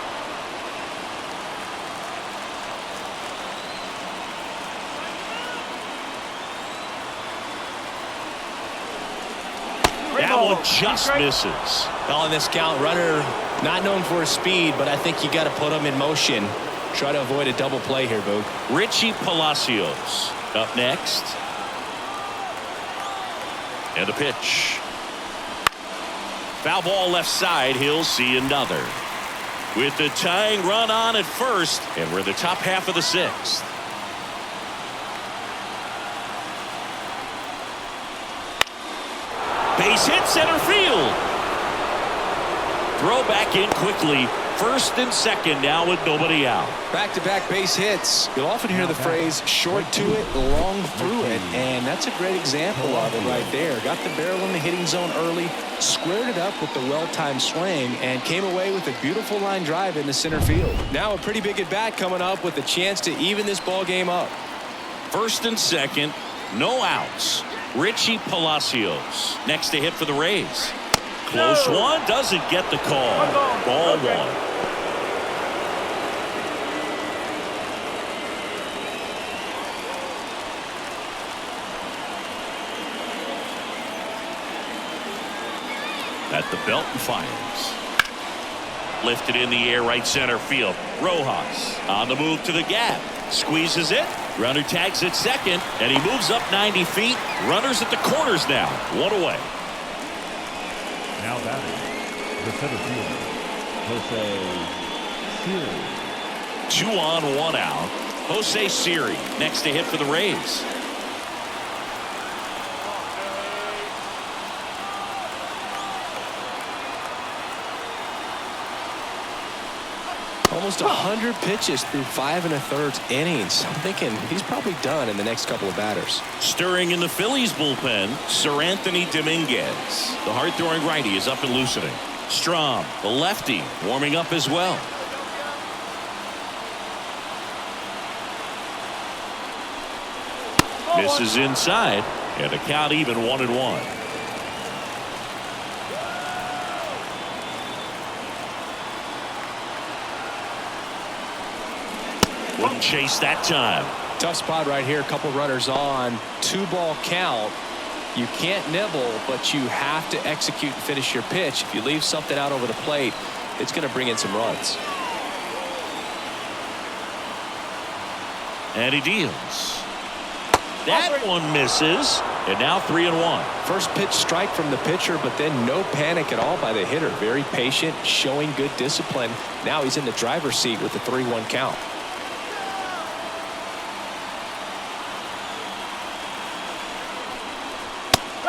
That one just misses. Well, in this count, runner not known for his speed, but I think you got to put him in motion. Try to avoid a double play here, Boog. Richie Palacios up next. And a pitch. Foul ball left side. He'll see another. With the tying run on at first, and we're the top half of the sixth. Base hit center field. Throw back in quickly. First and second now with nobody out. Back-to-back base hits. You'll often hear the phrase short to it, long through it, and that's a great example of it right there. Got the barrel in the hitting zone early, squared it up with the well-timed swing, and came away with a beautiful line drive into center field. Now a pretty big at-bat coming up with a chance to even this ball game up. First and second, no outs. Richie Palacios next to hit for the Rays. Close one, doesn't get the call. Ball one. At the belt and fires. Lifted in the air, right center field. Rojas on the move to the gap. Squeezes it. Runner tags at second, and he moves up 90 feet. Runners at the corners now. One away. Now batting, the center fielder, Jose Siri. 2 on, 1 out. Jose Siri next to hit for the Rays. Almost 100 pitches through 5 1/3 innings. I'm thinking he's probably done in the next couple of batters. Stirring in the Phillies bullpen, Sir Anthony Dominguez. The hard-throwing righty is up and loosening. Strom, the lefty, warming up as well. Misses inside, and the count even 1-1. Wouldn't chase that time. Tough spot right here. A couple runners on. 2-ball count. You can't nibble, but you have to execute and finish your pitch. If you leave something out over the plate, it's going to bring in some runs. And he deals. That one misses, and now 3-1. First pitch strike from the pitcher, but then no panic at all by the hitter. Very patient, showing good discipline. Now he's in the driver's seat with the 3-1 count.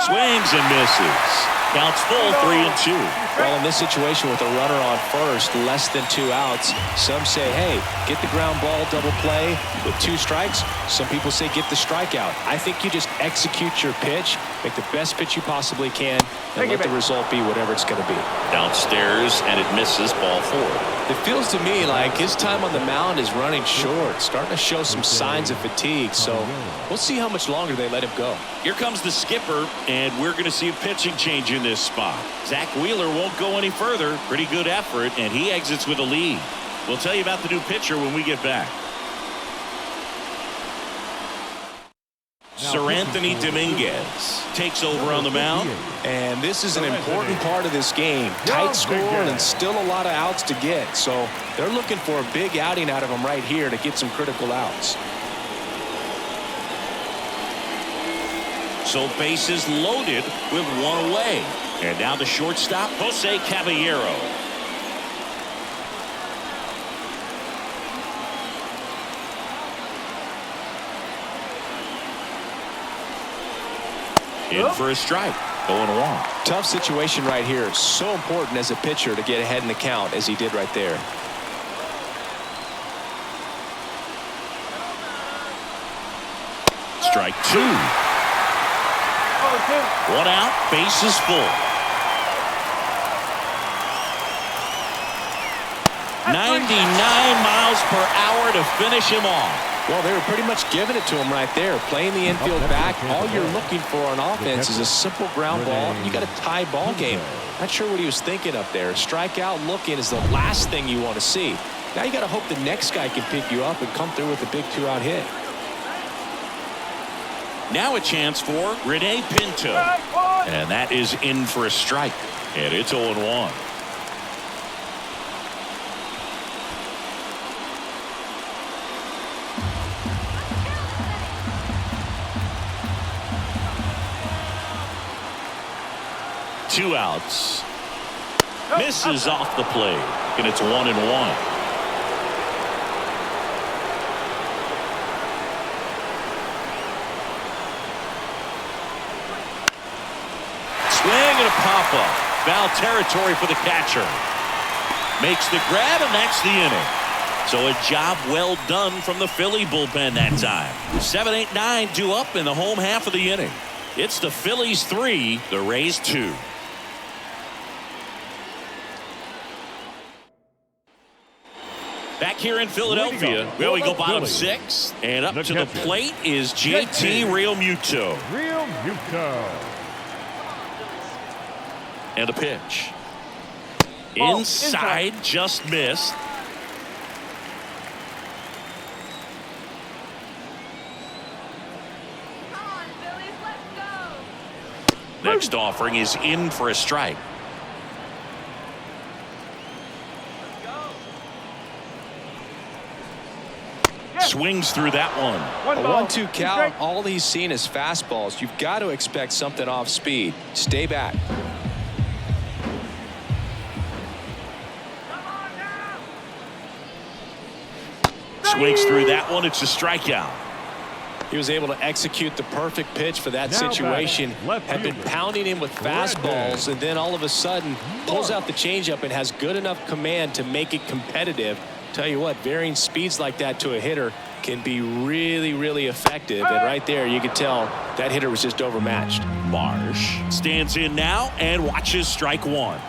Swings and misses. Counts full, 3-2. Well, in this situation with a runner on first, less than 2 outs, some say, hey, get the ground ball, double play with 2 strikes. Some people say get the strikeout. I think you just execute your pitch, make the best pitch you possibly can, and let the result be whatever it's going to be. Downstairs, and it misses, ball 4. It feels to me like his time on the mound is running short, starting to show some signs of fatigue. So we'll see how much longer they let him go. Here comes the skipper, and we're going to see a pitching change in this spot. Zach Wheeler won't go any further. Pretty good effort, and he exits with a lead. We'll tell you about the new pitcher when we get back. Sir Anthony Dominguez takes over on the mound. And this is an important part of this game. Tight score and still a lot of outs to get. So they're looking for a big outing out of him right here to get some critical outs. So bases loaded with one away. And now the shortstop, Jose Caballero. In for a strike. 0-1. Tough situation right here. So important as a pitcher to get ahead in the count as he did right there. Strike 2. 1 out, bases full. 99 miles per hour to finish him off. Well, they were pretty much giving it to him right there. Playing the infield back. All you're looking for on offense is a simple ground ball. You got a tie ball game. Not sure what he was thinking up there. Strikeout looking is the last thing you want to see. Now you got to hope the next guy can pick you up and come through with a big 2-out hit. Now a chance for Rene Pinto. And that is in for a strike. And it's 0-1. Two outs. Misses off the plate. And it's 1-1. Swing and a pop-up. Foul territory for the catcher. Makes the grab, and that's the inning. So a job well done from the Philly bullpen that time. 7, 8, 9 due up in the home half of the inning. It's the Phillies 3, the Rays 2. Back here in Philadelphia, well, we go bottom 6, and up to the plate is JT Realmuto. And a pitch. Inside, just missed. Come on, Phillies, let's go. Next offering is in for a strike. Swings through that one. A 1-2 count. All he's seen is fastballs. You've got to expect something off speed. Stay back. Swings through that one. It's a strikeout. He was able to execute the perfect pitch for that situation. Had been pounding him with fastballs, and then all of a sudden pulls out the changeup and has good enough command to make it competitive. Tell you what, varying speeds like that to a hitter can be really, really effective. And right there, you could tell that hitter was just overmatched. Marsh stands in now and watches strike 1.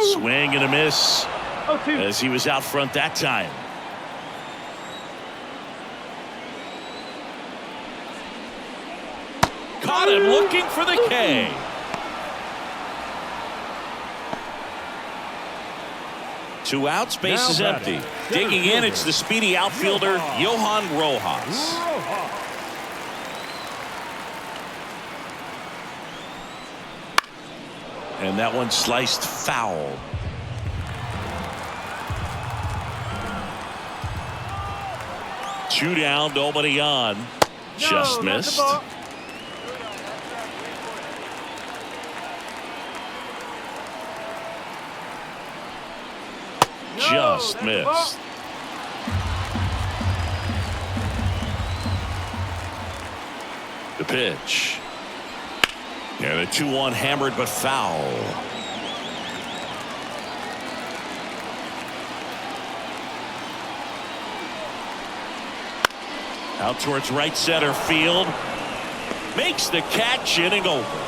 Swing and a miss 0-2. as he was out front that time. Caught him looking for the K. Two outs, base is empty. Digging in, it's the speedy outfielder, Johan Rojas. And that one sliced foul. Two down, nobody on. Just missed. Just missed. The pitch. And a 2-1 hammered but foul. Out towards right center field. Makes the catch, inning over.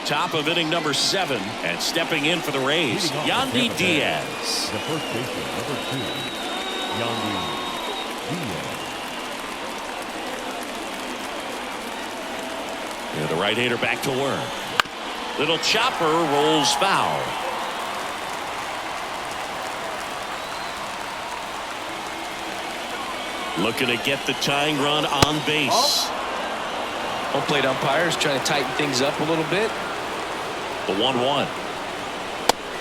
Top of inning number 7, and stepping in for the Rays, Yandy Diaz. The first baseman, number 2, Yandy Diaz. And the right-hander back to work. Little chopper rolls foul. Looking to get the tying run on base. Home plate umpires trying to tighten things up a little bit. The 1-1.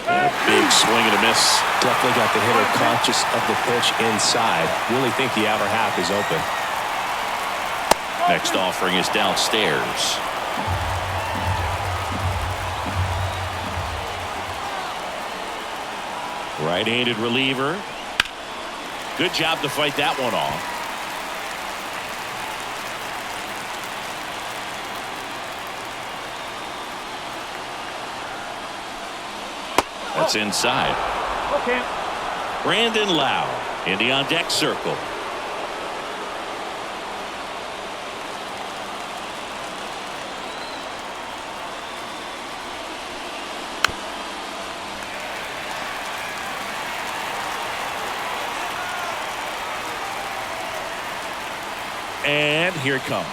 And a big swing and a miss. Definitely got the hitter conscious of the pitch inside. Really think the outer half is open. Next offering is downstairs. Right-handed reliever. Good job to fight that one off. That's inside. Okay. Brandon Lau in the on deck circle. And here it comes.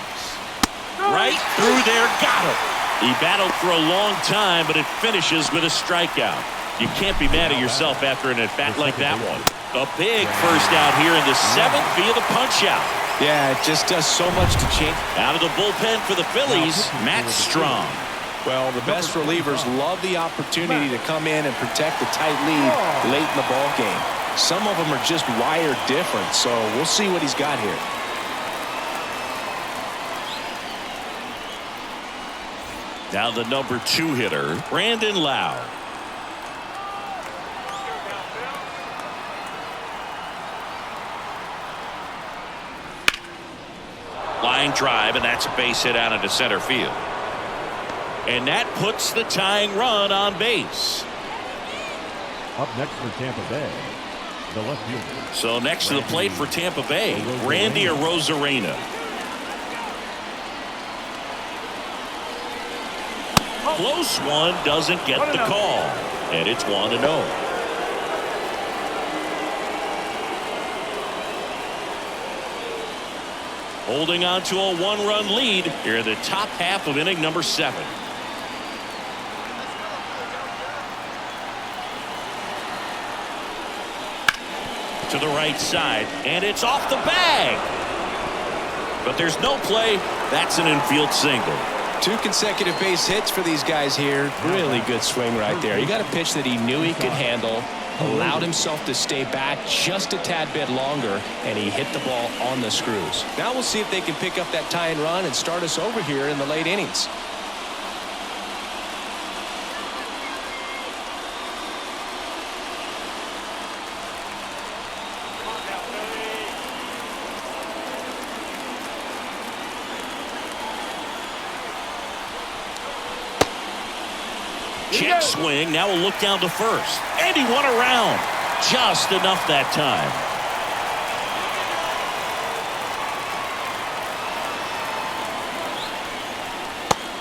Right through there, got him. He battled for a long time, but it finishes with a strikeout. You can't be mad at yourself after an at-bat like that one. A big first out here in the 7th via the punch-out. Yeah, it just does so much to change. Out of the bullpen for the Phillies, Matt Strong. Well, the best relievers love the opportunity to come in and protect the tight lead late in the ball game. Some of them are just wired different, so we'll see what he's got here. Now the number 2 hitter, Brandon Lau. Line drive, and that's a base hit out into center field. And that puts the tying run on base. Up next for Tampa Bay, the left fielder. So next to the plate for Tampa Bay, Randy Arozarena. Close one, doesn't get the call. And it's 1-0. Holding on to a 1-run lead here in the top half of inning number 7. To the right side, and it's off the bag. But there's no play. That's an infield single. 2 consecutive base hits for these guys here. Really good swing right there. He got a pitch that he knew he could handle, allowed himself to stay back just a tad bit longer, and he hit the ball on the screws. Now we'll see if they can pick up that tying run and start us over here in the late innings. Check swing. Now a look down to first. And he won around. Just enough that time.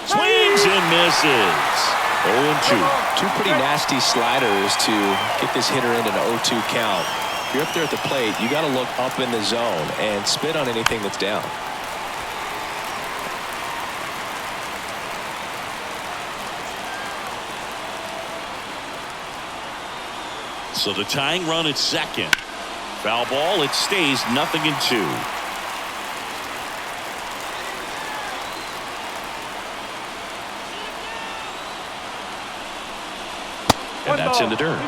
Swings and misses. 0-2. Two pretty nasty sliders to get this hitter into an 0-2 count. If you're up there at the plate, you got to look up in the zone and spit on anything that's down. So the tying run at second. Foul ball. It stays 0-2. And that's in the dirt.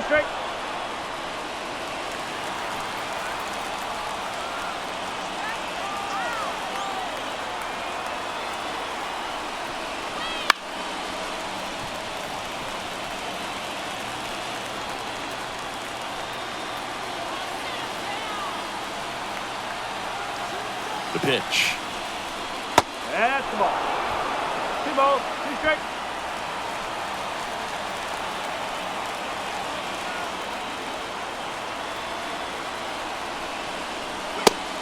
The pitch. That's the ball. 2 balls, 2 strikes.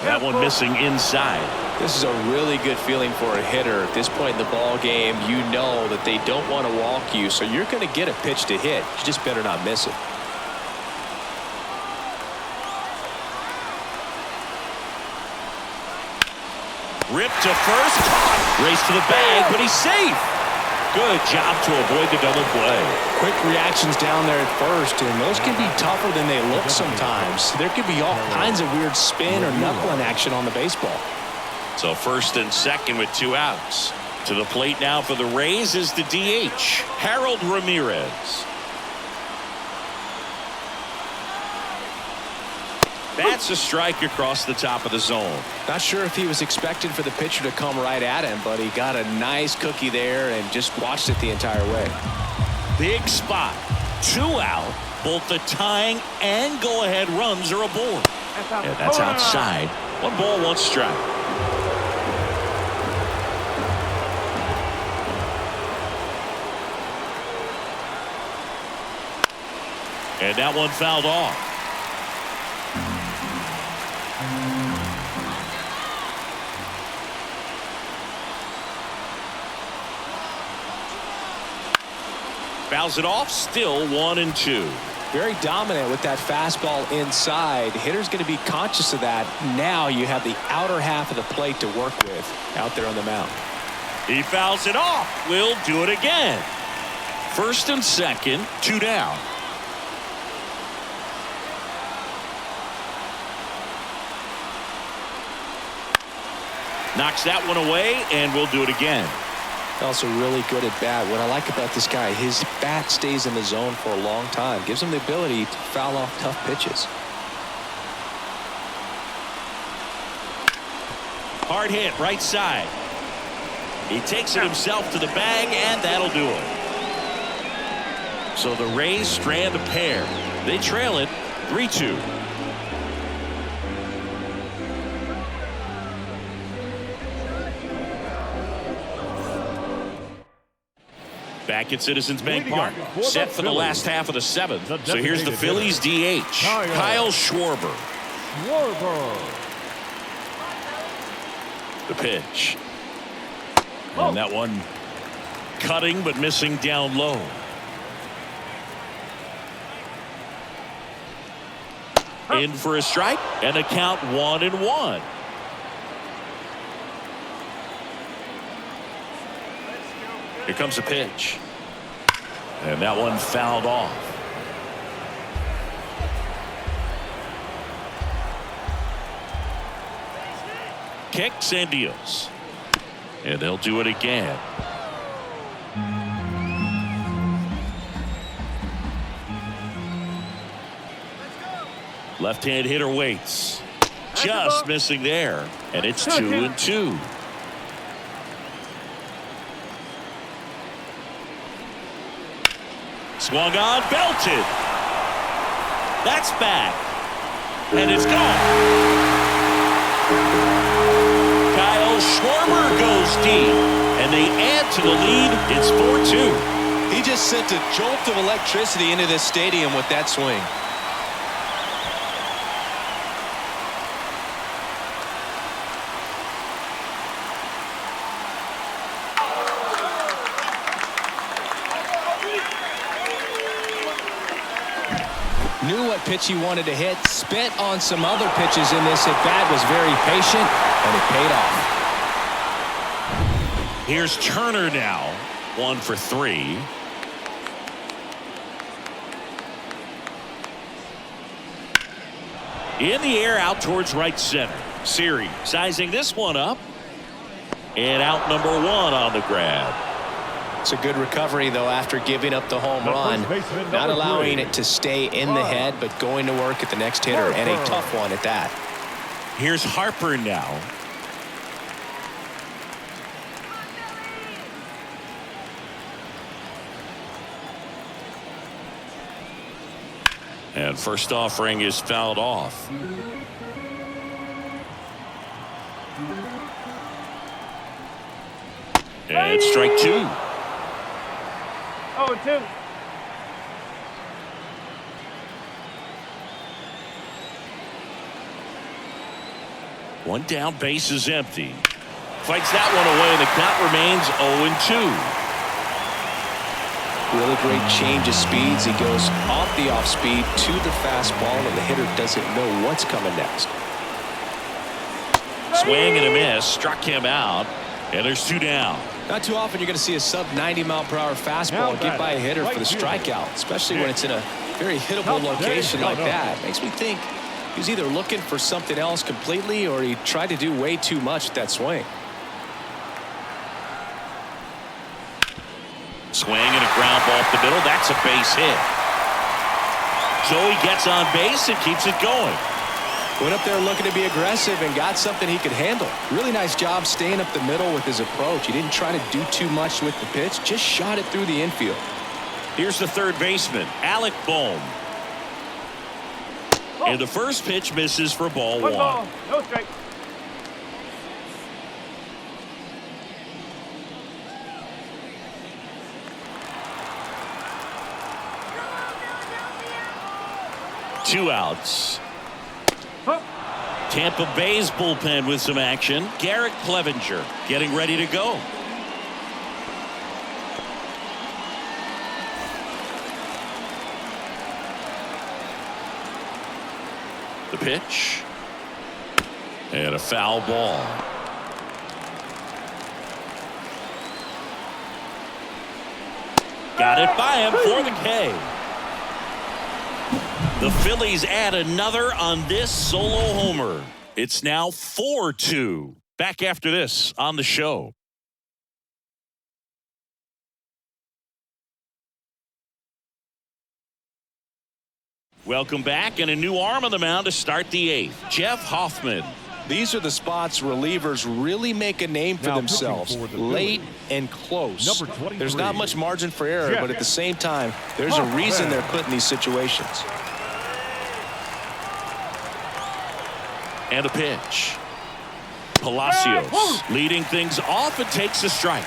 That one missing inside. This is a really good feeling for a hitter. At this point in the ball game, you know that they don't want to walk you, so you're going to get a pitch to hit. You just better not miss it. Ripped to first. Caught. Race to the bag, but he's safe. Good job to avoid the double play. Quick reactions down there at first, and those can be tougher than they look sometimes. There could be all kinds of weird spin or knuckling action on the baseball. So first and second with 2 outs. To the plate now for the Rays is the DH, Harold Ramirez. That's a strike across the top of the zone. Not sure if he was expecting for the pitcher to come right at him, but he got a nice cookie there and just watched it the entire way. Big spot. 2 out. Both the tying and go-ahead runs are aboard. And that's outside. 1 ball, 1 strike. And that one fouled off. Fouls it off, still 1-2. Very dominant with that fastball inside. Hitter's going to be conscious of that. Now you have the outer half of the plate to work with out there on the mound. He fouls it off. We'll do it again. First and second, 2 down. Knocks that one away, and we'll do it again. Also really good at bat. What I like about this guy, his bat stays in the zone for a long time. Gives him the ability to foul off tough pitches. Hard hit, right side. He takes it himself to the bag, and that'll do it. So the Rays strand a pair. They trail it 3-2. Back at Citizens Bank Park, set for the last half of the 7th. So here's the Phillies DH, Kyle Schwarber. The pitch. And that one cutting but missing down low. In for a strike and a count 1-1. Here comes a pitch. And that one fouled off. Kicks and deals. And they'll do it again. Left-hand hitter waits. Just missing there. And it's 2-2. Swung on, belted. That's back. And it's gone. Kyle Schwarber goes deep. And they add to the lead. It's 4-2. He just sent a jolt of electricity into this stadium with that swing. Knew what pitch he wanted to hit, spent on some other pitches in this at-bat, was very patient, and it paid off. Here's Turner now, 1 for 3. In the air, out towards right center. Siri sizing this one up. And out number 1 on the grab. It's a good recovery, though, after giving up the home run. Not allowing it to stay in the head, but going to work at the next hitter, and a tough one at that. Here's Harper now. And first offering is fouled off. And strike 2. 0-2. One down, base is empty. Fights that one away, and the count remains 0-2. Really great change of speeds. He goes off the off speed to the fastball, and the hitter doesn't know what's coming next. Swing and a miss, struck him out, and there's 2 down. Not too often you're going to see a sub 90-mile-per-hour fastball get by a hitter for the strikeout, especially when it's in a very hittable location like that. Makes me think he was either looking for something else completely, or he tried to do way too much with that swing. Swing and a ground ball up the middle. That's a base hit. So he gets on base and keeps it going. Went up there looking to be aggressive and got something he could handle. Really nice job staying up the middle with his approach. He didn't try to do too much with the pitch, just shot it through the infield. Here's the third baseman, Alec Bohm. And the first pitch misses for ball 1. Ball. No strike. Two outs. Tampa Bay's bullpen with some action. Garrett Clevenger getting ready to go. The pitch. And a foul ball. Got it by him for the K. The Phillies add another on this solo homer. It's now 4-2. Back after this on the show. Welcome back, and a new arm on the mound to start the 8th. Jeff Hoffman. These are the spots relievers really make a name for themselves, late and close. There's not much margin for error, but at the same time, there's a reason they're put in these situations. And a pitch. Palacios leading things off and takes a strike.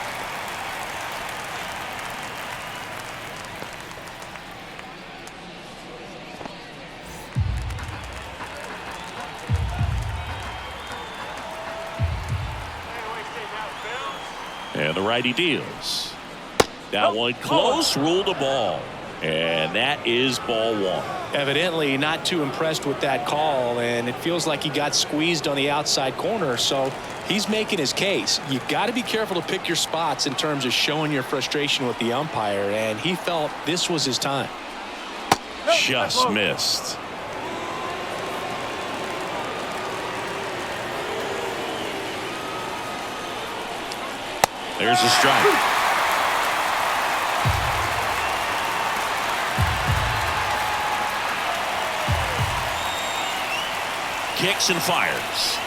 And the righty deals. That one close, ruled a ball. And that is ball 1. Evidently not too impressed with that call, and it feels like he got squeezed on the outside corner, so he's making his case. You got to be careful to pick your spots in terms of showing your frustration with the umpire, and he felt this was his time. Just missed. There's a strike. Kicks and fires.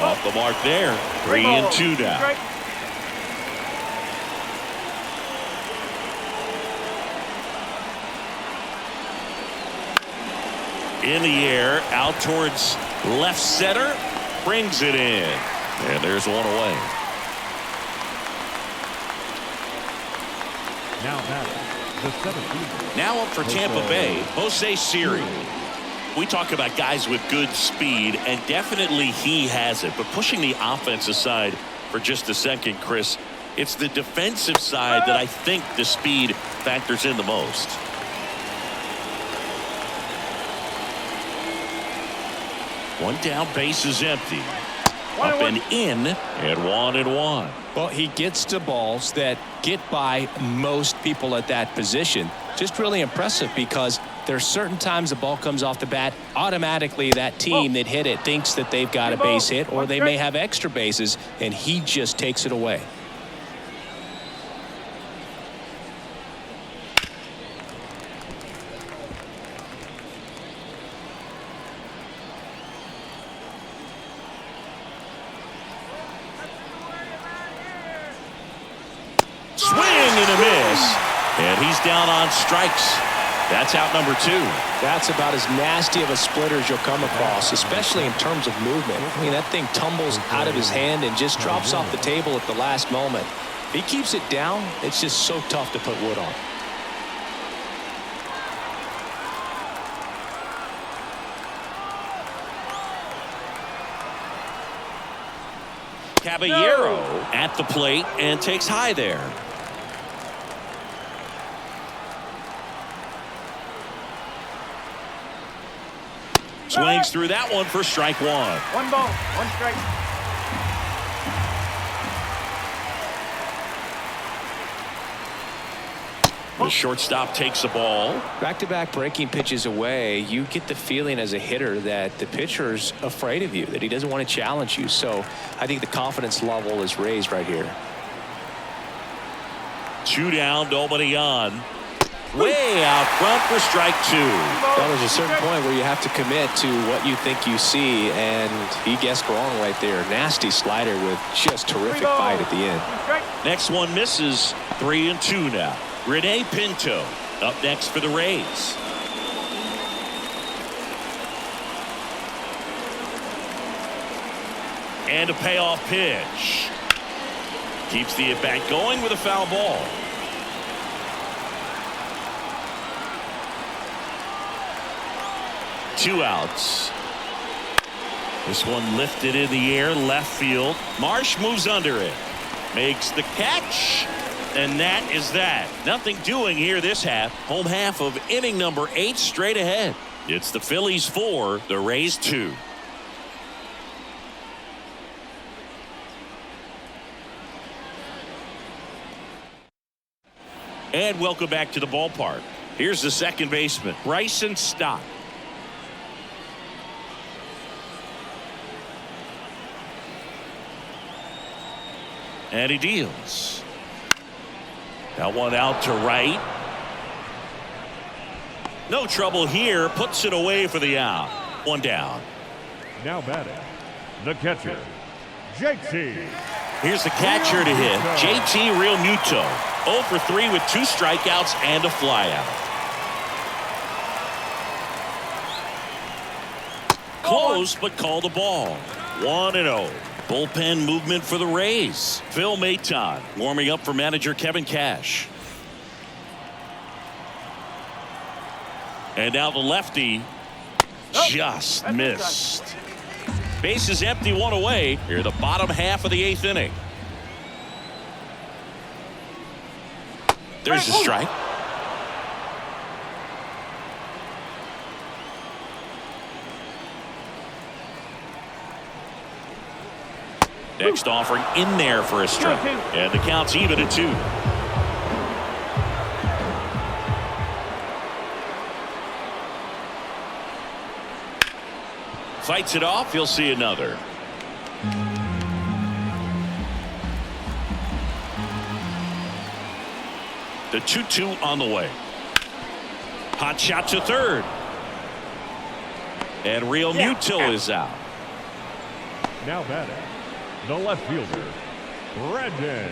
Off the mark there. 3-2 now. In the air, out towards left center. Brings it in. And there's one away. Now batting, the seventh fielder. Now up for Tampa Bay, Jose Siri. We talk about guys with good speed, and definitely he has it. But pushing the offense aside for just a second, Chris, it's the defensive side that I think the speed factors in the most. One down, base is empty. Up and in, and 1-1. Well, he gets to balls that get by most people at that position. Just really impressive because there's certain times the ball comes off the bat, automatically that team that hit it thinks that they've got a base hit, or they may have extra bases, and he just takes it away. Swing and a miss, and he's down on strikes. That's out number 2. That's about as nasty of a splitter as you'll come across, especially in terms of movement. I mean, that thing tumbles out of his hand and just drops off the table at the last moment. If he keeps it down, it's just so tough to put wood on. Caballero at the plate and takes high there. Swings through that one for strike 1. 1 ball, 1 strike. The shortstop takes the ball. Back-to-back breaking pitches away, you get the feeling as a hitter that the pitcher's afraid of you, that he doesn't want to challenge you. So I think the confidence level is raised right here. 2 down, nobody on. Way out front for strike 2. Well, there's a certain point where you have to commit to what you think you see, and he guessed wrong right there. Nasty slider with just terrific bite at the end. Next one misses. 3-2 now. Rene Pinto up next for the Rays. And a payoff pitch. Keeps the at-bat going with a foul ball. Two outs. This one lifted in the air, left field. Marsh moves under it. Makes the catch. And that is that. Nothing doing here this half. Home half of inning number 8 straight ahead. It's the Phillies 4, the Rays 2. And welcome back to the ballpark. Here's the second baseman, Bryson Stott. And he deals. That one out to right. No trouble here. Puts it away for the out. 1 down. Now batting, the catcher, JT. Here's the catcher to hit. JT Realmuto. 0 for 3 with 2 strikeouts and a flyout. Close, but called the ball. 1-0. Bullpen movement for the Rays. Phil Maton warming up for manager Kevin Cash. And now the lefty just missed. Base is empty, 1 away. Here the bottom half of the 8th inning. There's a strike. Next offering in there for a strike. And the count's even at 2. Fights it off. He'll see another. The 2-2 on the way. Hot shot to third. And Realmuto is out. Now batting, the left fielder, Brandon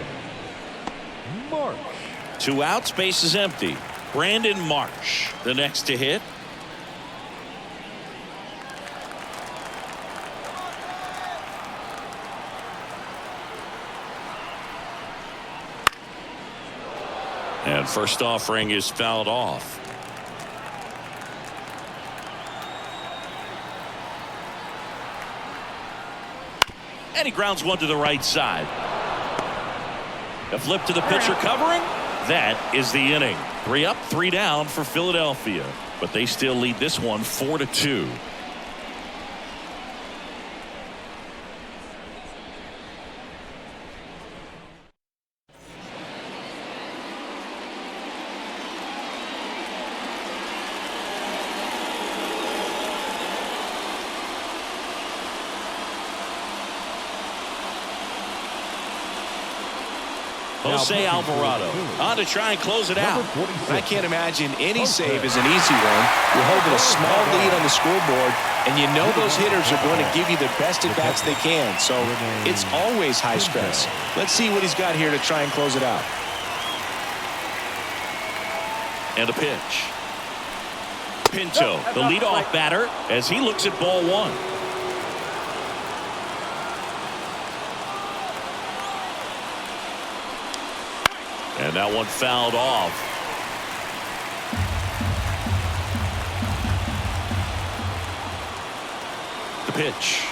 Marsh. 2 outs, base is empty. Brandon Marsh, the next to hit. And first offering is fouled off. And he grounds one to the right side. A flip to the pitcher covering. That is the inning. 3 up, 3 down for Philadelphia. But they still lead this one 4-2. Jose Alvarado on to try and close it out. I can't imagine any save is an easy one. You're holding a small lead on the scoreboard, and you know those hitters are going to give you the best at bats they can. So it's always high stress. Let's see what he's got here to try and close it out. And a pitch. Pinto, the leadoff batter, as he looks at ball 1. And that one fouled off. The pitch.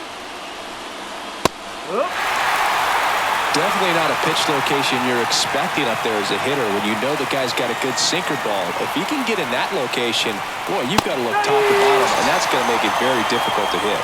Definitely not a pitch location you're expecting up there as a hitter when you know the guy's got a good sinker ball. If you can get in that location, boy, you've got to look top to bottom, and that's going to make it very difficult to hit.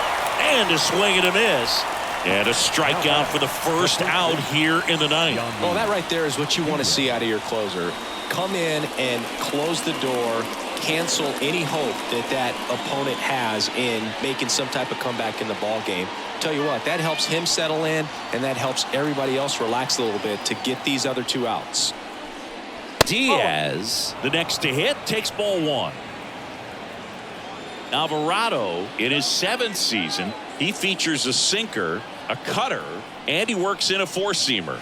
And a swing and a miss. And a strikeout for the first out here in the ninth. Well, that right there is what you want to see out of your closer. Come in and close the door, cancel any hope that that opponent has in making some type of comeback in the ball game. Tell you what, that helps him settle in, and that helps everybody else relax a little bit to get these other 2 outs. Diaz, the next to hit, takes ball 1. Alvarado, in his 7th season, he features a sinker, a cutter, and he works in a 4-seamer.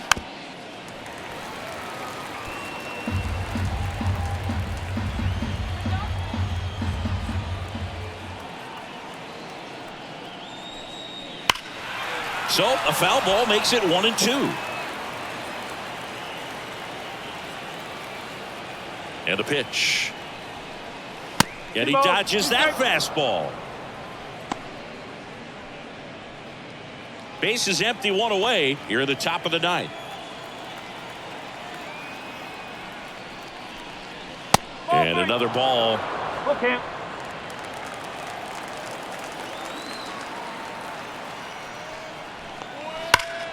So a foul ball makes it 1-2. And a pitch. And he dodges that fastball. Base is empty, 1 away here at the top of the 9th. And another ball. Okay.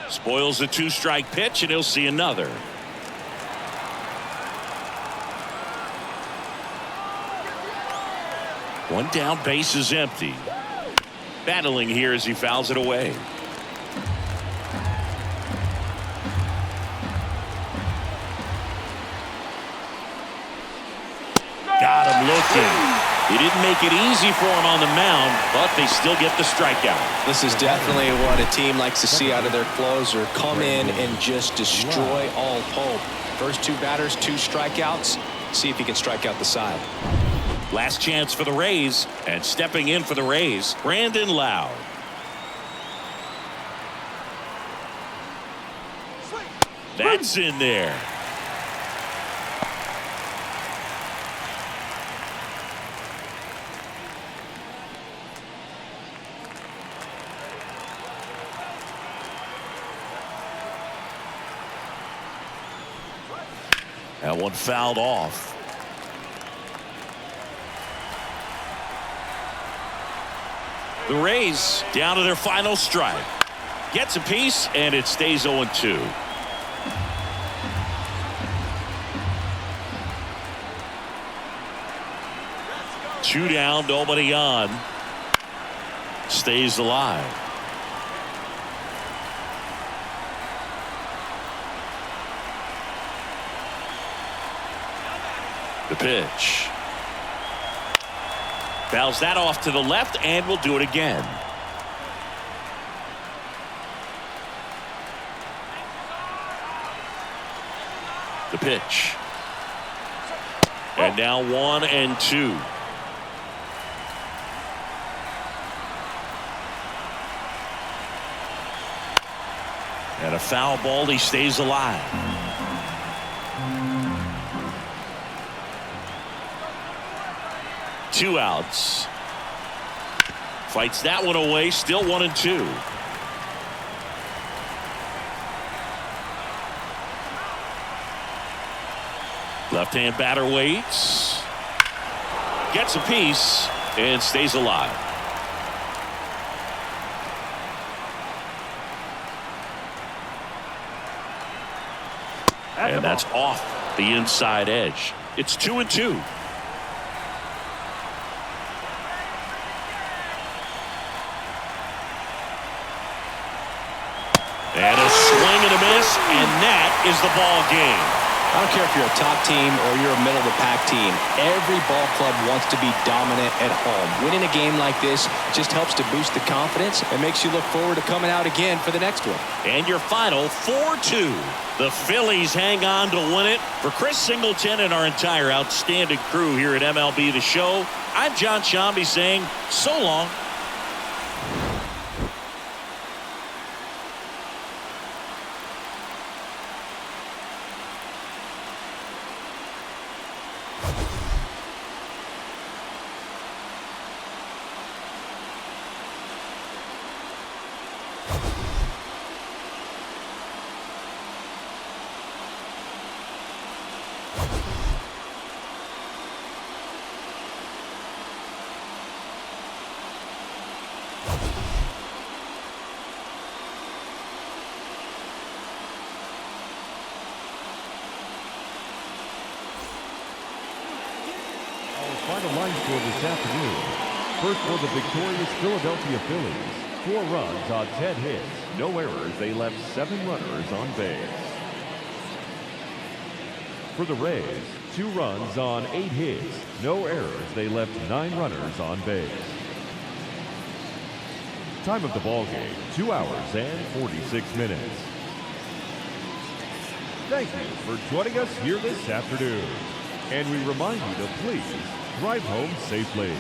Spoils the 2-strike pitch, and he'll see another. One down, base is empty. Battling here as he fouls it away. Got him looking. He didn't make it easy for him on the mound, but they still get the strikeout. This is definitely what a team likes to see out of their closer. Come in and just destroy all hope. First 2 batters, 2 strikeouts. See if he can strike out the side. Last chance for the Rays, and stepping in for the Rays, Brandon Lowe. That's in there. That one fouled off. The Rays down to their final strike. Gets a piece, and it stays 0-2. Two down, nobody on. Stays alive. The pitch. Fouls that off to the left, and will do it again. The pitch. And now 1-2. And a foul ball, he stays alive. 2 outs. Fights that one away. Still 1-2. Left-hand batter waits. Gets a piece and stays alive. And that's off the inside edge. It's 2-2. And a swing and a miss, and that is the ball game. I don't care if you're a top team or you're a middle-of-the-pack team. Every ball club wants to be dominant at home. Winning a game like this just helps to boost the confidence and makes you look forward to coming out again for the next one. And your final 4-2. The Phillies hang on to win it. For Chris Singleton and our entire outstanding crew here at MLB The Show, I'm John Shambi saying so long. Final line score this afternoon. First for the victorious Philadelphia Phillies. 4 runs on 10 hits. No errors. They left 7 runners on base. For the Rays, 2 runs on 8 hits. No errors. They left 9 runners on base. Time of the ball game, 2 hours and 46 minutes. Thank you for joining us here this afternoon. And we remind you to please drive home safely.